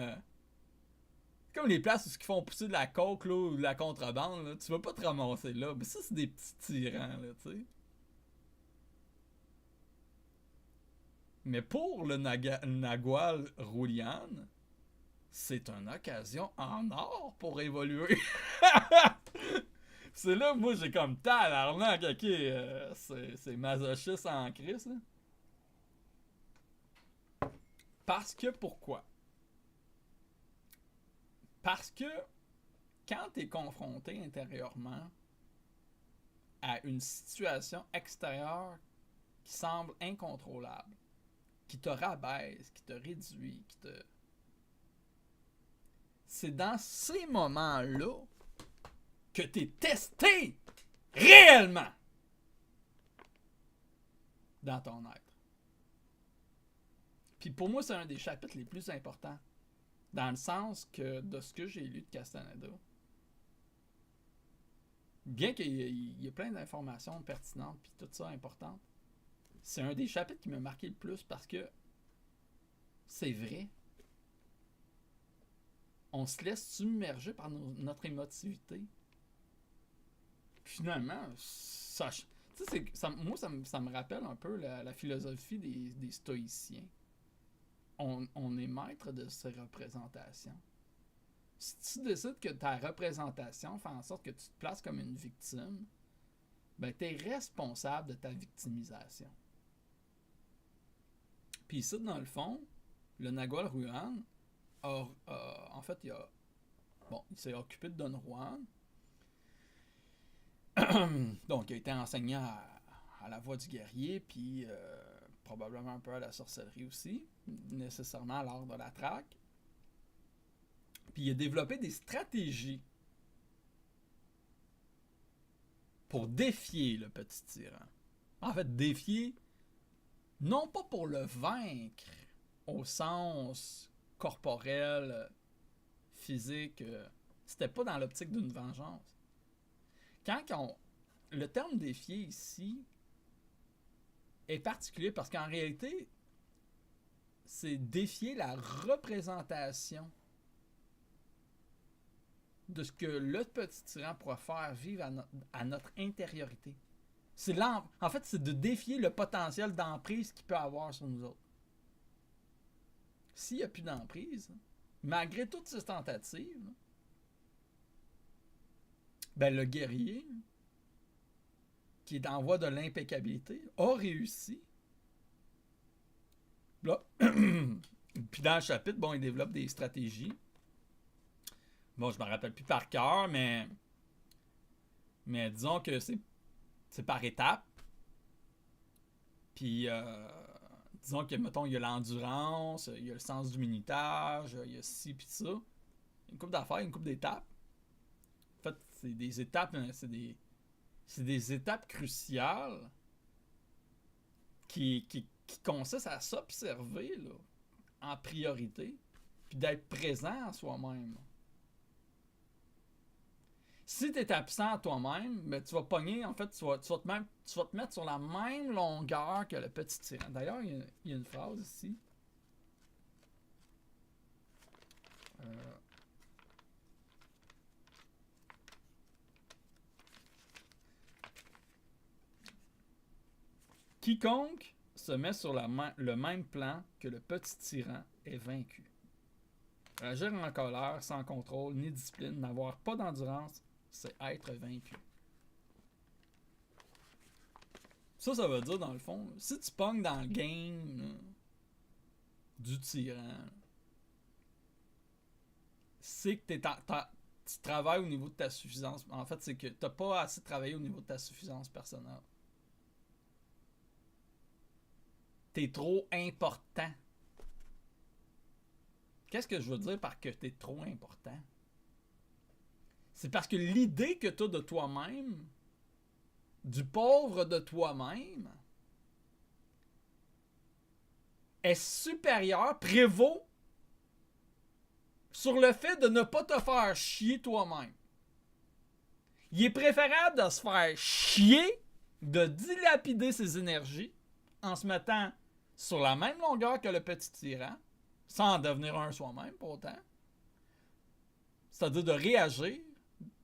les places où ils font pousser de la coke là, ou de la contrebande, là. Tu vas pas te ramasser là. Mais ça, c'est des petits tyrans, là, tu sais. Mais pour le Nagual Roulian, c'est une occasion en or pour évoluer. C'est là, moi, j'ai comme tabarnak, ok, c'est masochiste en crise, là. Parce que pourquoi? Parce que quand tu es confronté intérieurement à une situation extérieure qui semble incontrôlable, qui te rabaisse, qui te réduit, c'est dans ces moments-là que tu es testé réellement dans ton être. Puis pour moi, c'est un des chapitres les plus importants. Dans le sens que, de ce que j'ai lu de Castaneda, bien qu'il y ait plein d'informations pertinentes puis tout ça importantes, c'est un des chapitres qui m'a marqué le plus parce que c'est vrai. On se laisse submerger par notre émotivité. Finalement, moi, ça me rappelle un peu la philosophie des stoïciens. On est maître de ses représentations. Si tu décides que ta représentation fait en sorte que tu te places comme une victime, ben tu es responsable de ta victimisation. Puis ici, dans le fond, le Nagual Roulian en fait, il s'est occupé de Don Juan. Donc, il a été enseignant à la voie du guerrier, puis probablement un peu à la sorcellerie aussi, nécessairement à l'art de la traque. Puis il a développé des stratégies pour défier le petit tyran. En fait, défier, non pas pour le vaincre au sens corporel, physique, c'était pas dans l'optique d'une vengeance. Le terme défier ici est particulier parce qu'en réalité, c'est défier la représentation de ce que le petit tyran pourra faire vivre à notre intériorité. En fait, c'est de défier le potentiel d'emprise qu'il peut avoir sur nous autres. S'il n'y a plus d'emprise, malgré toutes ces tentatives, ben le guerrier, qui est en voie de l'impeccabilité, a réussi. Là, puis dans le chapitre, bon, il développe des stratégies. Bon, je me rappelle plus par cœur, mais disons que c'est par étapes. Puis, disons que, mettons, il y a l'endurance, il y a le sens du minutage, il y a ci puis ça. Une couple d'affaires, une couple d'étapes. En fait, c'est des étapes, c'est des étapes cruciales qui consistent à s'observer là, en priorité, puis d'être présent à soi-même. Si tu es absent à toi-même, ben, tu vas pogner, en fait, tu vas te mettre sur la même longueur que le petit tyran. D'ailleurs, il y a une phrase ici. Quiconque se met sur le même plan que le petit tyran est vaincu. Agir en colère, sans contrôle ni discipline, n'avoir pas d'endurance, c'est être vaincu. Ça veut dire, dans le fond, si tu pognes dans le game là, du tyran, c'est que tu travailles au niveau de ta suffisance. En fait, c'est que t'as pas assez travaillé au niveau de ta suffisance personnelle. T'es trop important. Qu'est-ce que je veux dire par que t'es trop important? C'est parce que l'idée que t'as de toi-même, du pauvre de toi-même, est supérieure, prévaut sur le fait de ne pas te faire chier toi-même. Il est préférable de se faire chier, de dilapider ses énergies en se mettant sur la même longueur que le petit tyran, sans en devenir un soi-même pourtant. C'est-à-dire de réagir,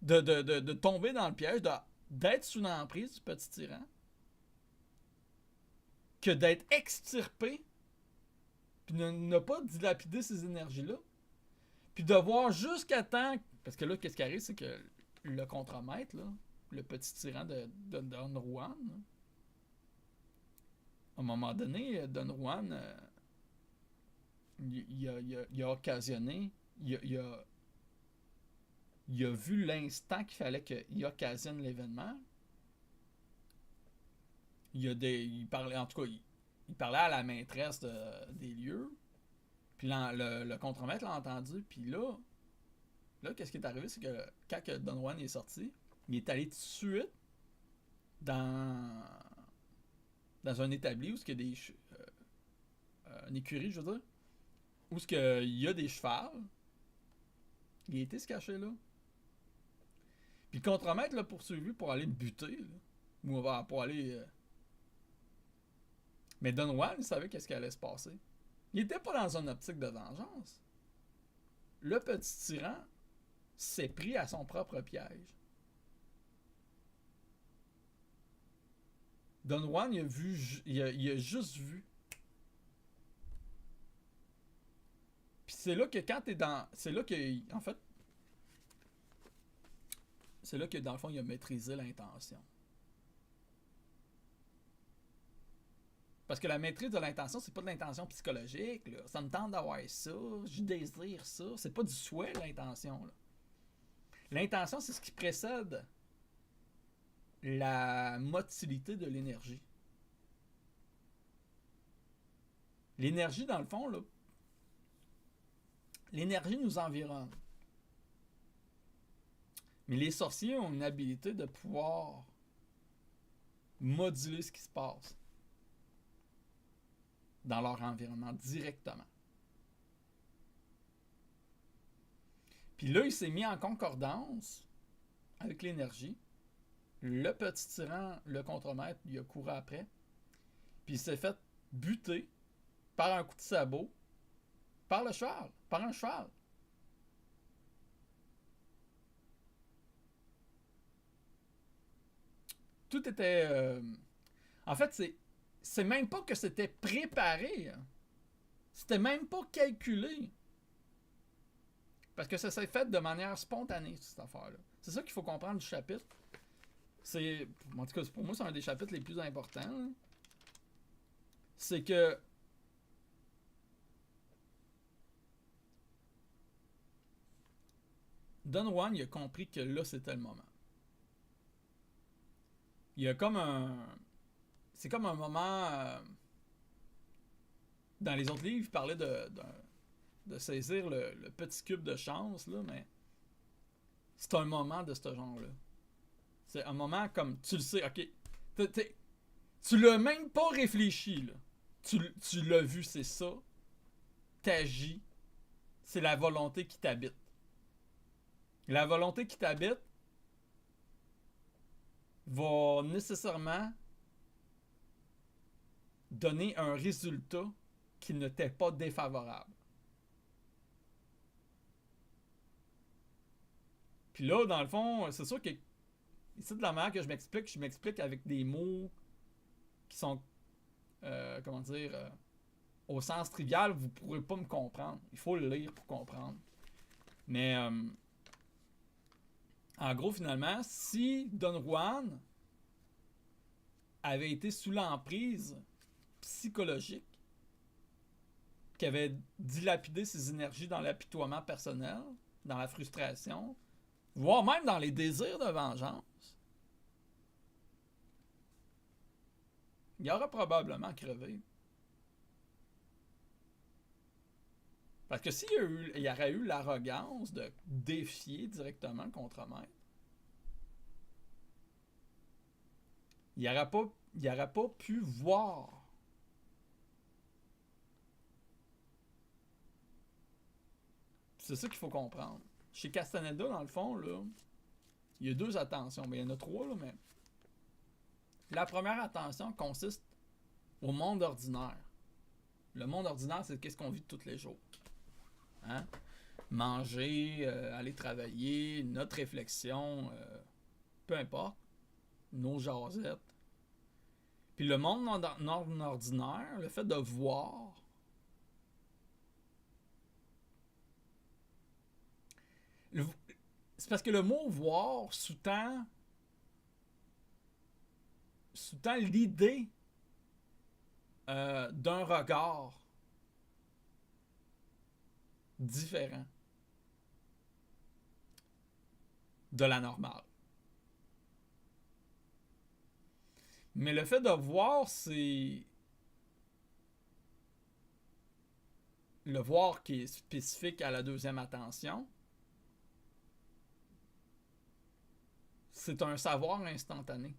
de tomber dans le piège, d'être sous l'emprise du petit tyran, que d'être extirpé, puis de ne pas dilapider ces énergies-là, puis de voir jusqu'à temps... Parce que là, qu'est-ce qui arrive, c'est que le contremaître, là, le petit tyran de Don Juan, là, à un moment donné, Don Juan, il a occasionné, il a vu l'instant qu'il fallait qu'il occasionne l'événement. Il parlait, en tout cas, il parlait à la maîtresse des lieux. Puis le contremaître l'a entendu. Puis là, qu'est-ce qui est arrivé, c'est que quand Don Juan est sorti, il est allé tout de suite dans un établi où il y a des une écurie, je veux dire, où il y a des chevals. Il a été se cacher là. Puis le contremaître l'a poursuivi pour aller le buter, là. Ou pour aller... Mais Don Juan, il savait qu'est-ce qui allait se passer. Il était pas dans une optique de vengeance. Le petit tyran s'est pris à son propre piège. Don Juan, il a juste vu. Puis c'est là que quand t'es dans... C'est là que, en fait... C'est là que, dans le fond, il a maîtrisé l'intention. Parce que la maîtrise de l'intention, c'est pas de l'intention psychologique, là. Ça me tente d'avoir ça, je désire ça. C'est pas du souhait, l'intention, là. L'intention, c'est ce qui précède la motilité de l'énergie. L'énergie, dans le fond, là, l'énergie nous environne. Mais les sorciers ont une habilité de pouvoir moduler ce qui se passe dans leur environnement directement. Puis là, il s'est mis en concordance avec l'énergie. Le petit tyran, le contremaître, il a couru après. Puis il s'est fait buter par un coup de sabot par le cheval, par un cheval. Tout était... En fait, c'est même pas que c'était préparé. Hein. C'était même pas calculé. Parce que ça s'est fait de manière spontanée, cette affaire-là. C'est ça qu'il faut comprendre du chapitre. En tout cas, pour moi, c'est un des chapitres les plus importants. Là. C'est que Don Juan, il a compris que là, c'était le moment. Il y a comme un... C'est comme un moment... dans les autres livres, il parlait de saisir le petit cube de chance, là, mais c'est un moment de ce genre-là. C'est un moment comme... Tu le sais, ok. Tu l'as même pas réfléchi, là. Tu l'as vu, c'est ça. T'agis. C'est la volonté qui t'habite. La volonté qui t'habite va nécessairement donner un résultat qui ne t'est pas défavorable. Puis là, dans le fond, c'est sûr que ici, de la manière que je m'explique avec des mots qui sont, comment dire, au sens trivial, vous ne pourrez pas me comprendre. Il faut le lire pour comprendre. Mais, en gros, finalement, si Don Juan avait été sous l'emprise psychologique, qui avait dilapidé ses énergies dans l'apitoiement personnel, dans la frustration, voire même dans les désirs de vengeance, il aurait probablement crevé. Parce que s'il y aurait eu l'arrogance de défier directement le contremaître, il n'aurait pas pu voir. C'est ça qu'il faut comprendre. Chez Castaneda, dans le fond, là, il y a 2 attentions. Mais il y en a 3, là, mais... La première attention consiste au monde ordinaire. Le monde ordinaire, c'est qu'est-ce qu'on vit tous les jours. Hein? Manger, aller travailler, notre réflexion, peu importe, nos jasettes. Puis le monde non ordinaire, le fait de voir, c'est parce que le mot voir sous-tend l'idée d'un regard différent de la normale. Mais le fait de voir, c'est le voir qui est spécifique à la 2e attention. C'est un savoir instantané.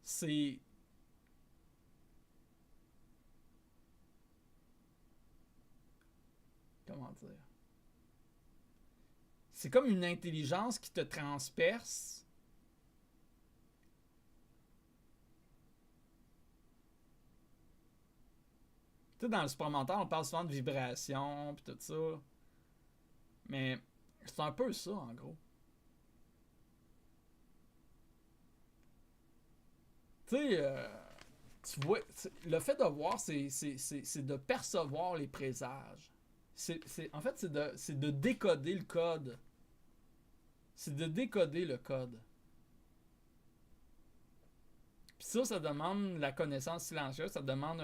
C'est... Comment dire? C'est comme une intelligence qui te transperce. Tu sais, dans le supramental, on parle souvent de vibration puis tout ça. Mais c'est un peu ça, en gros. Tu sais, tu vois, le fait de voir, c'est de percevoir les présages. En fait, c'est de décoder le code. C'est de décoder le code. Puis ça demande la connaissance silencieuse, ça demande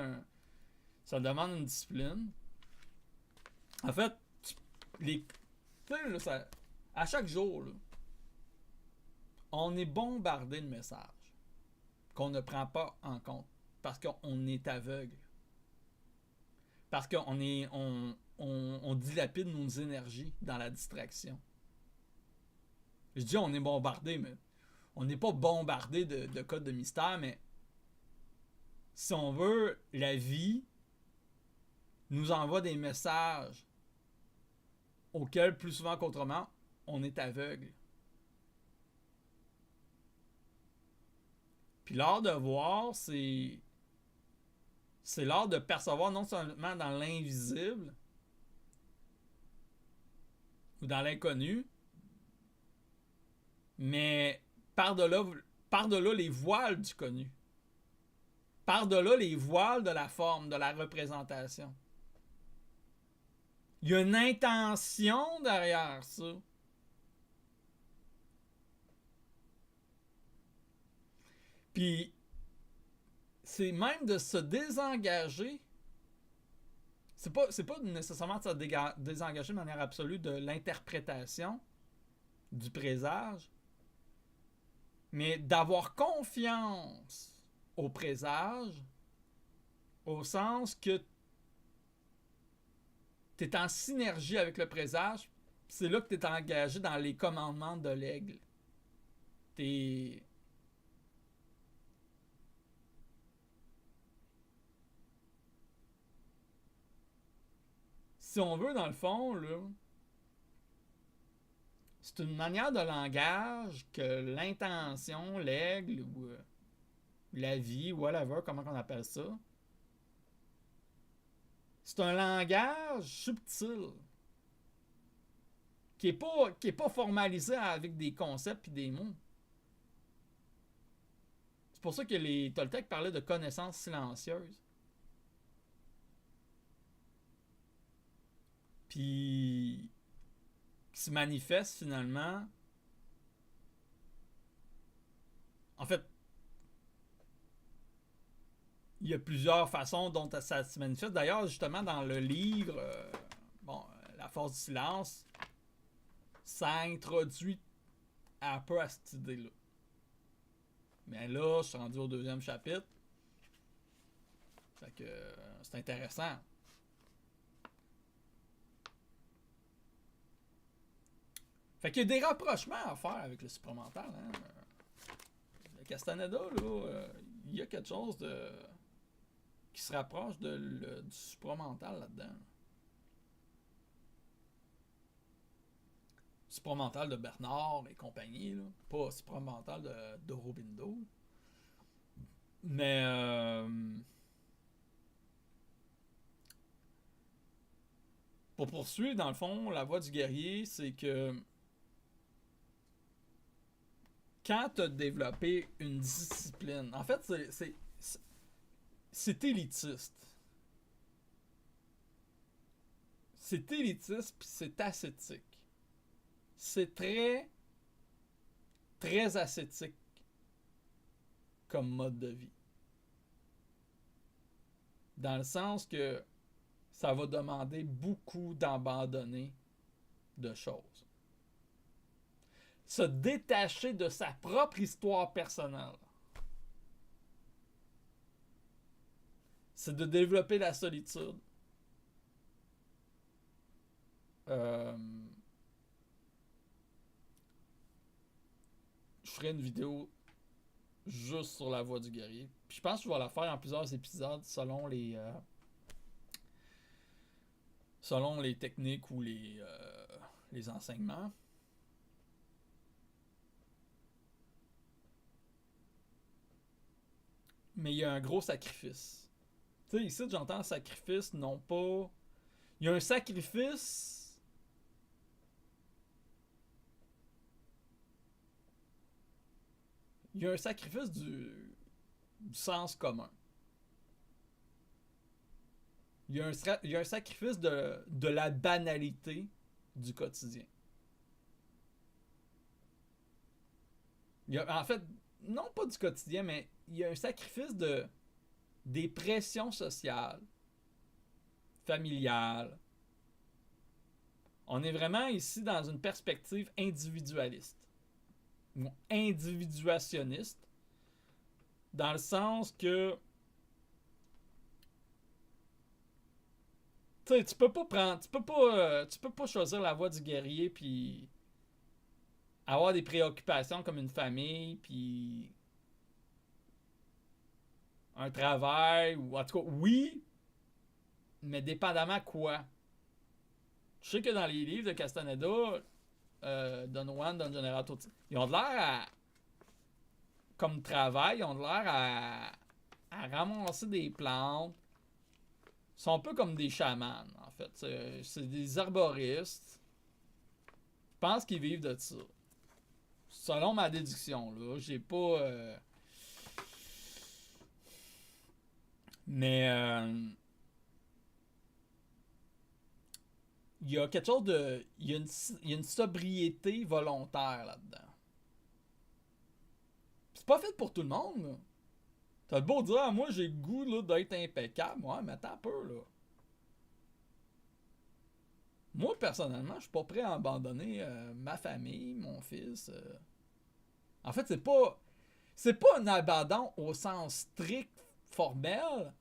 une discipline. En fait, à chaque jour, là, on est bombardé de messages qu'on ne prend pas en compte parce qu'on est aveugle. Parce qu'on dilapide nos énergies dans la distraction. Je dis on est bombardé, mais on n'est pas bombardé de codes de mystère, mais si on veut, la vie nous envoie des messages auxquels, plus souvent qu'autrement, on est aveugle. Puis l'art de voir, c'est l'art de percevoir non seulement dans l'invisible ou dans l'inconnu, mais par-delà les voiles du connu. Par-delà les voiles de la forme, de la représentation. Il y a une intention derrière ça. Puis, c'est même de se désengager. C'est pas nécessairement de se désengager de manière absolue de l'interprétation du présage, mais d'avoir confiance au présage au sens que tu es en synergie avec le présage, c'est là que tu es engagé dans les commandements de l'aigle. Si on veut, dans le fond, là, c'est une manière de langage que l'intention, l'aigle ou la vie, whatever, comment on appelle ça, c'est un langage subtil qui est pas formalisé avec des concepts et des mots. C'est pour ça que les Toltecs parlaient de connaissance silencieuse. Puis qui se manifeste finalement En fait, il y a plusieurs façons dont ça se manifeste. D'ailleurs, justement, dans le livre, La force du silence, ça introduit un peu à cette idée-là. Mais là, je suis rendu au 2e chapitre. Fait que c'est intéressant. Fait qu'il y a des rapprochements à faire avec le supramental. Hein? Le Castaneda, là, il y a quelque chose qui se rapproche du supramental là-dedans. Supramental de Bernard et compagnie, là. Pas supramental d'Aurobindo. Mais pour poursuivre, dans le fond, la voie du guerrier, c'est que quand tu as développé une discipline, en fait, c'est élitiste. C'est élitiste puis c'est ascétique. C'est très, très ascétique comme mode de vie. Dans le sens que ça va demander beaucoup d'abandonner de choses. Se détacher de sa propre histoire personnelle. C'est de développer la solitude. Je ferai une vidéo juste sur la voie du guerrier. Puis je pense que je vais la faire en plusieurs épisodes selon les techniques ou les enseignements. Mais il y a un gros sacrifice. Tu sais, ici, j'entends sacrifice, non pas... Il y a un sacrifice... Il y a un sacrifice du sens commun. Il y a un sacrifice de la banalité du quotidien. En fait, non pas du quotidien, mais il y a un sacrifice des pressions sociales, familiales. On est vraiment ici dans une perspective individualiste ou individuationniste, dans le sens que tu peux pas choisir la voie du guerrier puis avoir des préoccupations comme une famille puis un travail, ou en tout cas oui, mais dépendamment quoi. Je sais que dans les livres de Castaneda, Don Juan, Don Generato, ils ont de l'air à, comme travail, ils ont de l'air à ramasser des plantes. Ils sont un peu comme des chamans, en fait. C'est des arboristes. Je pense qu'ils vivent de ça. Selon ma déduction, là. J'ai pas... Mais... il y a quelque chose de... Il y a une sobriété volontaire là-dedans. C'est pas fait pour tout le monde, là. T'as beau dire, ah, moi j'ai le goût là, d'être impeccable. Ouais, mais attends un peu, là. Moi, personnellement, je suis pas prêt à abandonner ma famille, mon fils. En fait, c'est pas un abandon au sens strict, formel,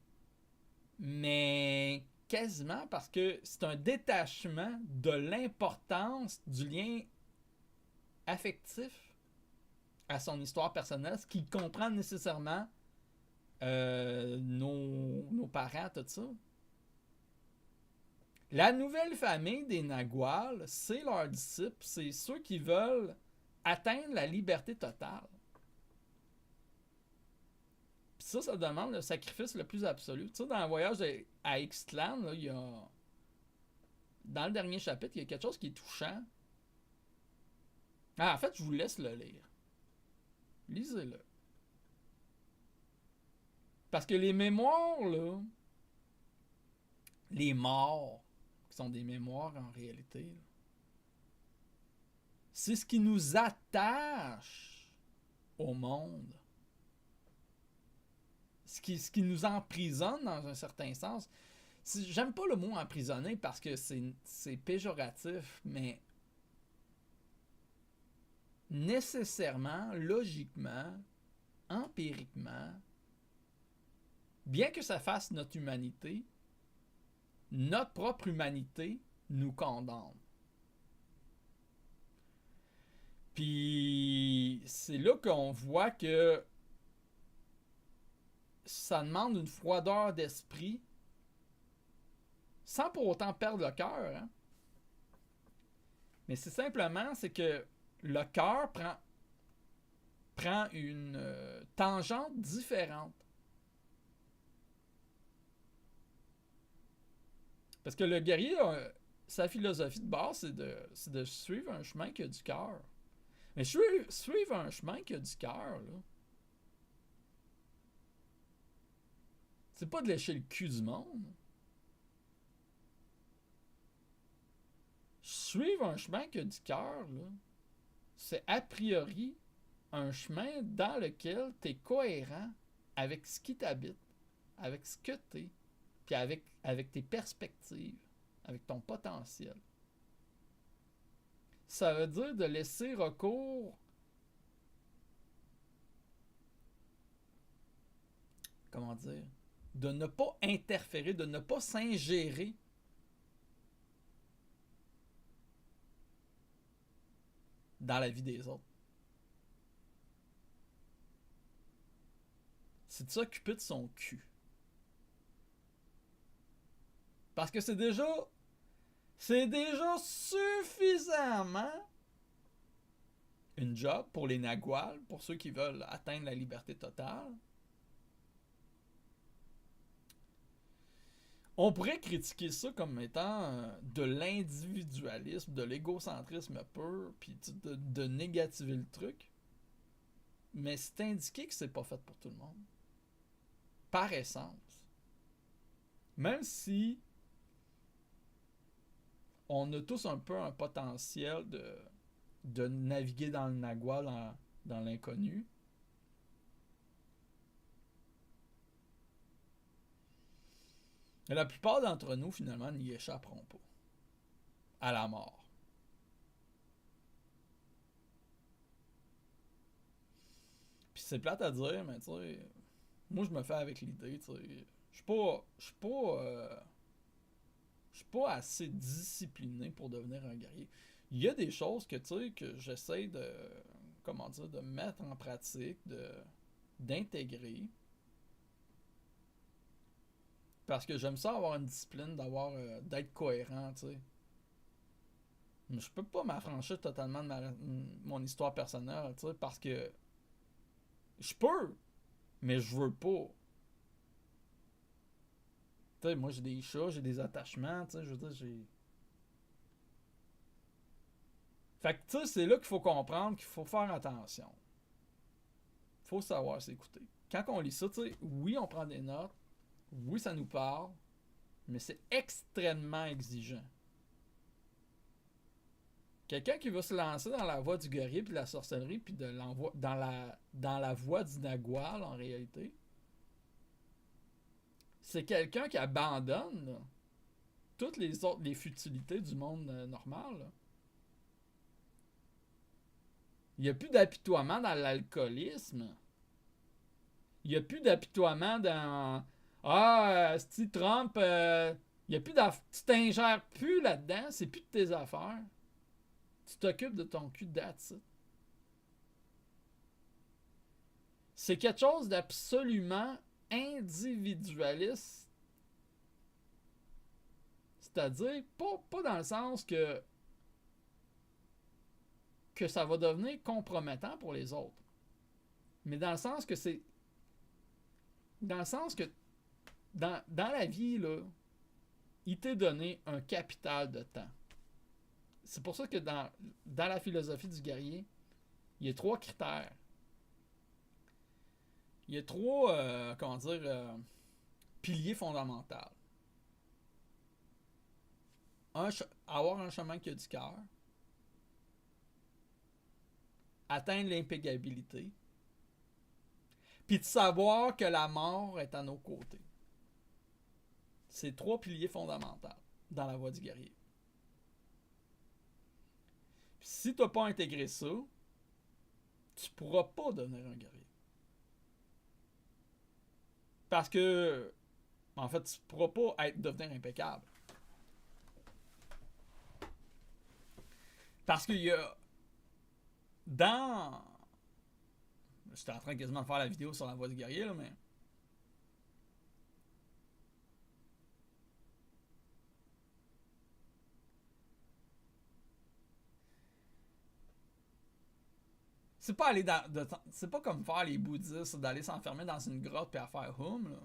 mais quasiment parce que c'est un détachement de l'importance du lien affectif à son histoire personnelle, ce qui comprend nécessairement nos parents, tout ça. La nouvelle famille des Nagual, c'est leurs disciples, c'est ceux qui veulent atteindre la liberté totale. Puis ça demande le sacrifice le plus absolu. Tu sais, dans le voyage à Ixtlan, là, il y a... Dans le dernier chapitre, il y a quelque chose qui est touchant. Ah, en fait, je vous laisse le lire. Lisez-le. Parce que les mémoires, là, les morts, qui sont des mémoires en réalité, là, c'est ce qui nous attache au monde. ce qui nous emprisonne dans un certain sens. J'aime pas le mot emprisonner parce que c'est péjoratif, mais nécessairement, logiquement, empiriquement, bien que ça fasse notre humanité, notre propre humanité nous condamne. Puis c'est là qu'on voit que ça demande une froideur d'esprit sans pour autant perdre le cœur. Hein? Mais c'est simplement, c'est que le cœur prend une tangente différente. Parce que le guerrier, sa philosophie de base, c'est de suivre un chemin qui a du cœur. Mais suivre un chemin qui a du cœur, là, c'est pas de lécher le cul du monde. Suivre un chemin qui a du cœur, là, c'est a priori un chemin dans lequel tu es cohérent avec ce qui t'habite, avec ce que tu es, puis avec tes perspectives, avec ton potentiel. Ça veut dire de laisser recours comment dire, de ne pas interférer, de ne pas s'ingérer dans la vie des autres. C'est de s'occuper de son cul. Parce que c'est déjà suffisamment une job pour les Naguals, pour ceux qui veulent atteindre la liberté totale. On pourrait critiquer ça comme étant de l'individualisme, de l'égocentrisme pur, puis de négativer le truc. Mais c'est indiqué que c'est pas fait pour tout le monde. Par essence. Même si on a tous un peu un potentiel de naviguer dans le Nagual, dans l'inconnu. Et la plupart d'entre nous, finalement, n'y échapperont pas. À la mort. Puis c'est plate à dire, mais tu sais, moi je me fais avec l'idée, tu sais. Je suis pas assez discipliné pour devenir un guerrier. Il y a des choses que, tu sais, que j'essaie de mettre en pratique, d'intégrer. Parce que j'aime ça avoir une discipline, d'être cohérent, tu sais. Mais je peux pas m'affranchir totalement de mon histoire personnelle, tu sais, parce que je peux, mais je veux pas. Tu sais, moi j'ai des chats, j'ai des attachements, tu sais, je veux dire, j'ai... Fait que, tu sais, c'est là qu'il faut comprendre qu'il faut faire attention. Faut savoir s'écouter. Quand on lit ça, tu sais, oui, on prend des notes, oui, ça nous parle, mais c'est extrêmement exigeant. Quelqu'un qui veut se lancer dans la voie du guerrier puis de la sorcellerie puis dans la voie du Nagual, en réalité, c'est quelqu'un qui abandonne là, toutes les futilités du monde normal. Là. Il n'y a plus d'apitoiement dans l'alcoolisme. Il n'y a plus d'apitoiement dans... Steve Trump, il y a plus tu t'ingères plus là-dedans, c'est plus de tes affaires. Tu t'occupes de ton cul, that's it. C'est quelque chose d'absolument individualiste. C'est-à-dire, pas dans le sens que ça va devenir compromettant pour les autres. Mais dans le sens que c'est... Dans le sens que dans la vie, là, il t'est donné un capital de temps. C'est pour ça que dans la philosophie du guerrier, il y a 3 critères. Il y a 3, piliers fondamentaux. Avoir un chemin qui a du cœur. Atteindre l'impéccabilité. puis de savoir que la mort est à nos côtés. C'est 3 piliers fondamentaux dans la voie du guerrier. Puis si tu n'as pas intégré ça, tu ne pourras pas devenir un guerrier. Parce que, en fait, tu ne pourras pas devenir impeccable. Parce qu'il y a dans... J'étais en train quasiment de faire la vidéo sur la voie du guerrier, là, mais... C'est pas aller c'est pas comme faire les bouddhistes d'aller s'enfermer dans une grotte et à faire hum, là.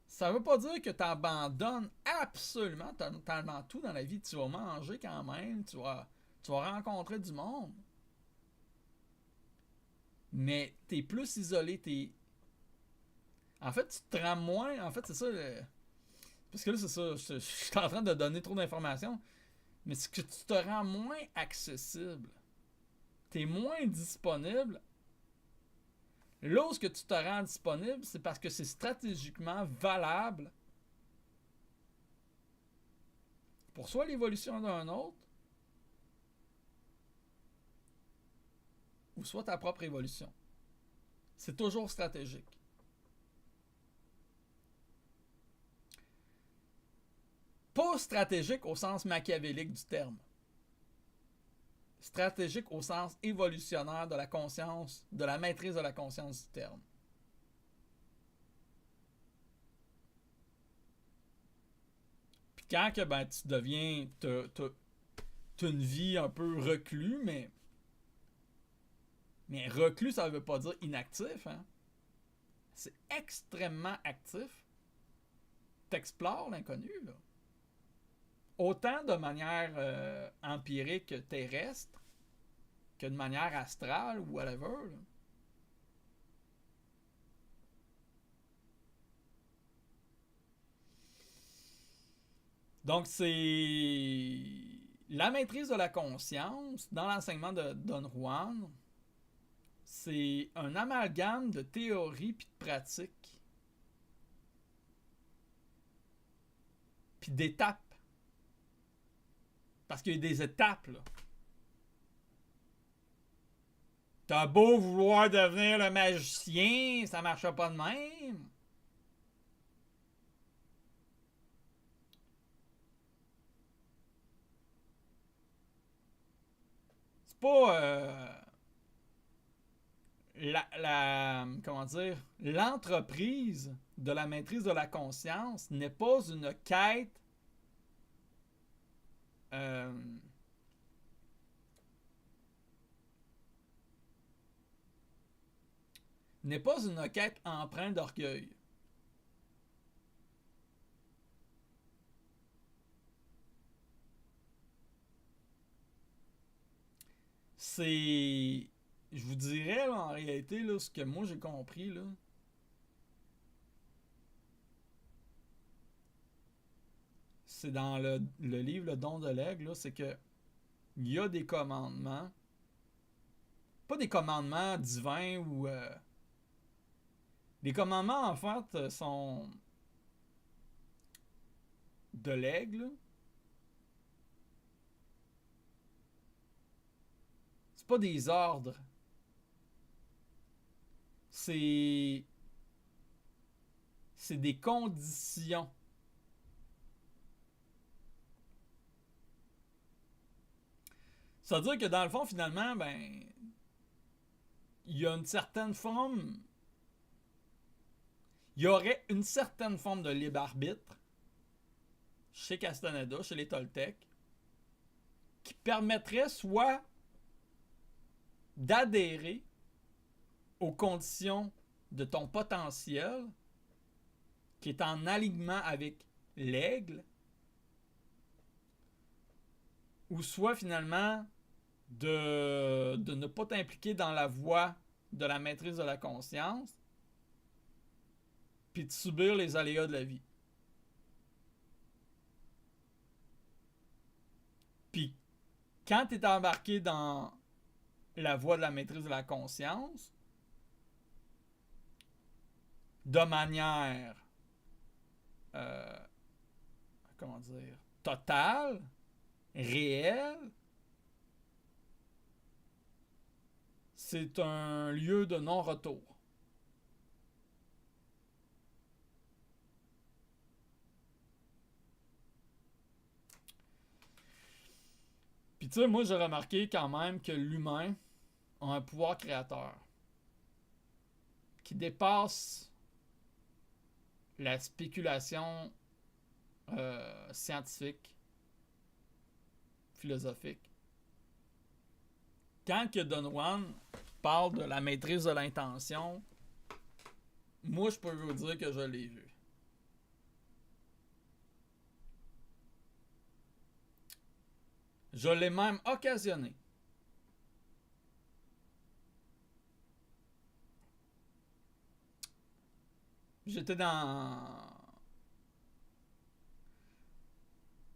Ça veut pas dire que tu abandonnes absolument totalement tout dans la vie. Tu vas manger quand même, tu vas rencontrer du monde. Mais t'es plus isolé, En fait, tu te rends moins... En fait, c'est ça... Parce que là, c'est ça, je suis en train de donner trop d'informations. Mais c'est que tu te rends moins accessible. T'es moins disponible. Là où ce que tu te rends disponible, c'est parce que c'est stratégiquement valable pour soit l'évolution d'un autre, ou soit ta propre évolution. C'est toujours stratégique. Pas stratégique au sens machiavélique du terme. Stratégique au sens évolutionnaire de la conscience, de la maîtrise de la conscience du terme. Puis quand que, ben, tu deviens... T'as une vie un peu reclus, mais reclus, ça veut pas dire inactif, hein? C'est extrêmement actif. T'explores l'inconnu, là. Autant de manière empirique terrestre que de manière astrale ou whatever, là. Donc, c'est la maîtrise de la conscience dans l'enseignement de Don Juan. C'est un amalgame de théorie puis de pratique. Puis d'étapes. Parce qu'il y a des étapes, là. T'as beau vouloir devenir le magicien, ça marche pas de même. C'est pas... comment dire, l'entreprise de la maîtrise de la conscience n'est pas une quête n'est pas une quête empreinte d'orgueil. C'est, je vous dirais là, en réalité là, ce que moi j'ai compris là, c'est dans le livre Le Don de l'Aigle, c'est que il y a des commandements, pas des commandements divins ou les commandements en fait sont de l'aigle. C'est pas des ordres. C'est des conditions. Ça veut dire que dans le fond, finalement, ben, il y a une certaine forme. Il y aurait une certaine forme de libre arbitre chez Castaneda, chez les Toltecs, qui permettrait soit d'adhérer aux conditions de ton potentiel, qui est en alignement avec l'aigle, ou soit finalement de ne pas t'impliquer dans la voie de la maîtrise de la conscience, puis de subir les aléas de la vie. Puis quand tu es embarqué dans la voie de la maîtrise de la conscience de manière comment dire, totale, réelle, c'est un lieu de non-retour. Puis tu sais, moi j'ai remarqué quand même que l'humain a un pouvoir créateur qui dépasse la spéculation scientifique, philosophique. Quand que Don Juan parle de la maîtrise de l'intention, moi je peux vous dire que je l'ai vu. Je l'ai même occasionné. J'étais dans...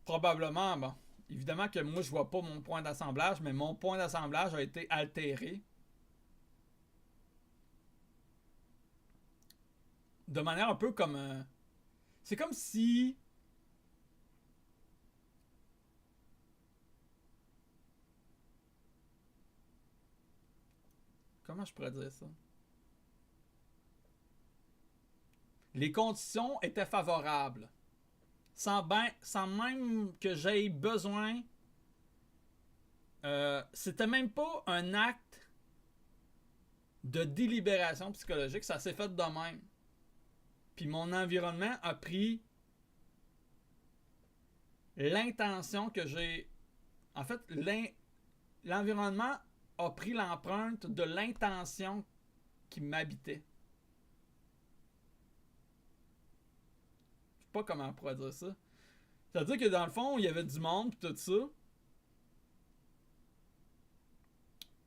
Probablement, bon, évidemment que moi je vois pas mon point d'assemblage, mais mon point d'assemblage a été altéré de manière un peu comme... c'est comme si... Comment je pourrais dire ça? Les conditions étaient favorables. Sans même que j'aie besoin... c'était même pas un acte de délibération psychologique, ça s'est fait de même. Puis mon environnement a pris l'intention que j'ai... En fait, l'environnement a pris l'empreinte de l'intention qui m'habitait. Je sais pas comment on pourrait dire ça. C'est-à-dire que dans le fond, il y avait du monde pis tout ça.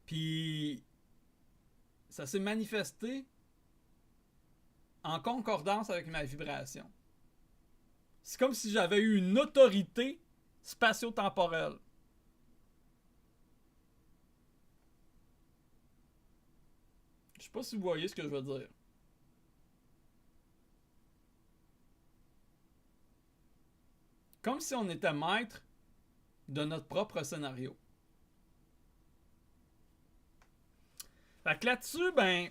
Puis ça s'est manifesté en concordance avec ma vibration. C'est comme si j'avais eu une autorité spatio-temporelle. Je sais pas si vous voyez ce que je veux dire. Comme si on était maître de notre propre scénario. Fait que là-dessus, ben...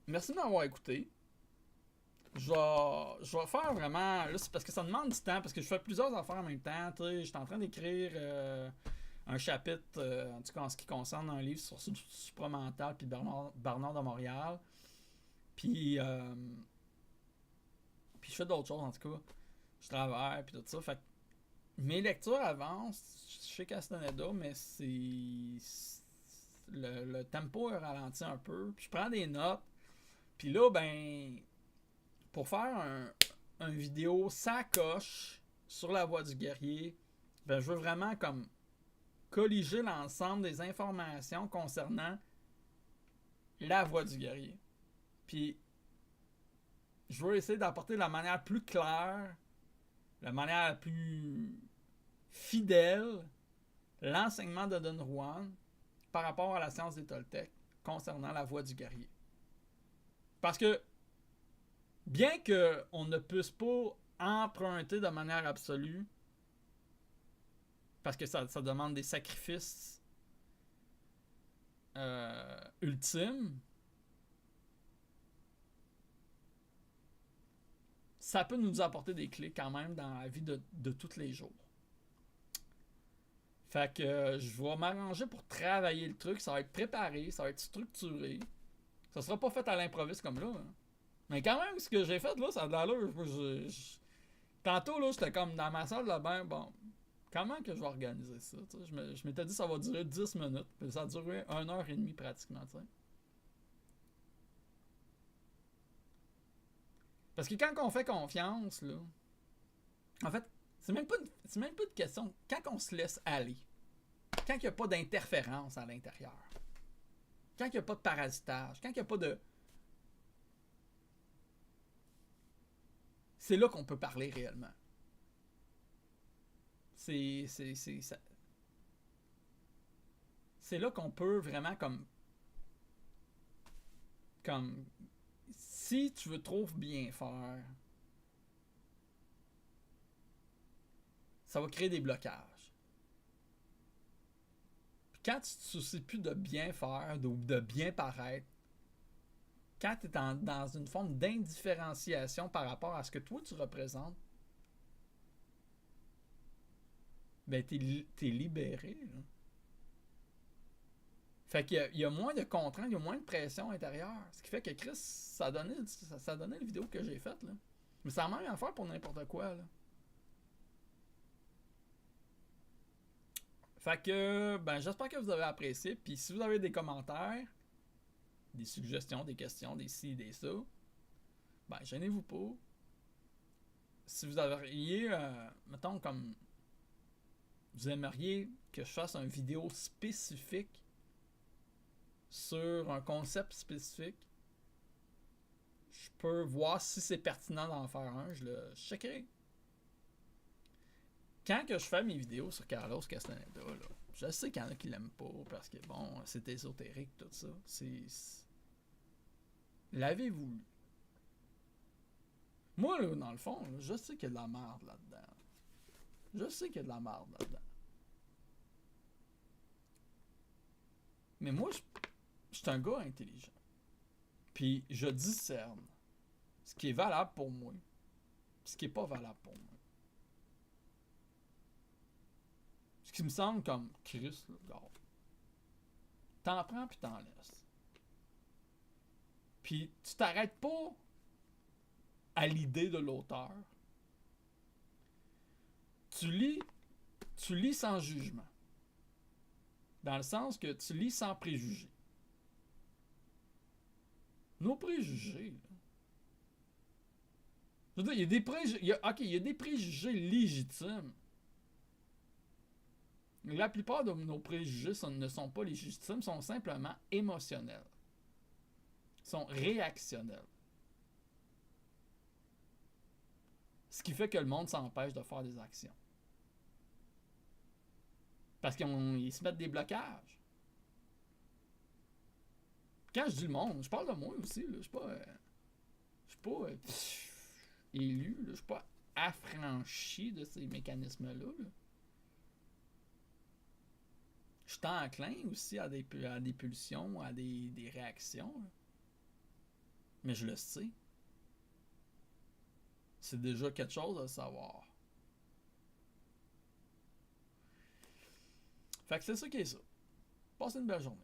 Merci de m'avoir écouté. Je vais faire vraiment... Là, c'est parce que ça demande du temps, parce que je fais plusieurs affaires en même temps. Je suis en train d'écrire un chapitre, en tout cas en ce qui concerne un livre sur le supramental, puis Bernard de Montréal. Puis je fais d'autres choses, en tout cas. Je travaille, puis tout ça. Fait que mes lectures avancent chez Castaneda, mais le tempo est ralenti un peu. Puis je prends des notes. Puis là, ben... Pour faire un vidéo sacoche sur la voie du guerrier, ben je veux vraiment comme colliger l'ensemble des informations concernant la voie du guerrier. Puis je veux essayer d'apporter de la manière plus claire, la manière la plus fidèle, l'enseignement de Don Juan par rapport à la science des Toltecs concernant la voie du guerrier. Parce que bien qu'on ne puisse pas emprunter de manière absolue, parce que ça demande des sacrifices ultimes, ça peut nous apporter des clés quand même dans la vie de tous les jours. Fait que je vais m'arranger pour travailler le truc, ça va être préparé, ça va être structuré. Ça sera pas fait à l'improviste comme là. Hein. Mais quand même, ce que j'ai fait là, ça a de l'allure. Tantôt, là, j'étais comme dans ma salle de bain, bon, comment que je vais organiser ça? Je m'étais dit que ça va durer 10 minutes, puis ça a duré 1h30 pratiquement, t'sais. Parce que quand on fait confiance, là, en fait, c'est même pas une question. Quand on se laisse aller, quand il n'y a pas d'interférence à l'intérieur, quand il n'y a pas de parasitage, quand il n'y a pas de... C'est là qu'on peut parler réellement. C'est c'est là qu'on peut vraiment comme si tu veux trop bien faire, ça va créer des blocages. Puis quand tu te soucies plus de bien faire, de bien paraître, quand tu es dans une forme d'indifférenciation par rapport à ce que toi tu représentes, ben t'es libéré. Là. Fait qu'il y a moins de contraintes, il y a moins de pression intérieure. Ce qui fait que Chris, ça donnait la vidéo que j'ai faite. Là. Mais ça a même à faire pour n'importe quoi. Là. Fait que, ben, j'espère que vous avez apprécié. Puis si vous avez des commentaires, des suggestions, des questions, des ci, des ça, ben, gênez-vous pas. Si vous aviez, mettons, comme vous aimeriez que je fasse une vidéo spécifique sur un concept spécifique, je peux voir si c'est pertinent d'en faire un. Je le checkerai. Quand que je fais mes vidéos sur Carlos Castaneda, là, je sais qu'il y en a qui l'aiment pas parce que bon, c'est ésotérique tout ça. L'avez-vous lu? Moi, là, dans le fond, là, je sais qu'il y a de la merde là-dedans. Je sais qu'il y a de la merde là-dedans. Mais moi, je suis un gars intelligent. Puis je discerne ce qui est valable pour moi, ce qui est pas valable pour moi. Ce qui me semble comme Chris, le gars. T'en prends puis t'en laisses. Puis tu t'arrêtes pas à l'idée de l'auteur. Tu lis sans jugement. Dans le sens que tu lis sans préjugés. Nos préjugés, là. Je veux dire, il y a des préjugés. Il y a des préjugés légitimes. La plupart de nos préjugés ne sont pas légitimes, sont simplement émotionnels. Sont réactionnels. Ce qui fait que le monde s'empêche de faire des actions. Parce qu'ils se mettent des blocages. Quand je dis le monde, je parle de moi aussi. Là. Je suis pas élu. Là. Je suis pas affranchi de ces mécanismes-là. Là. Je suis enclin aussi à des pulsions, à des réactions. Là. Mais je le sais. C'est déjà quelque chose à savoir. Fait que c'est ça qui est ça. Passez une belle journée.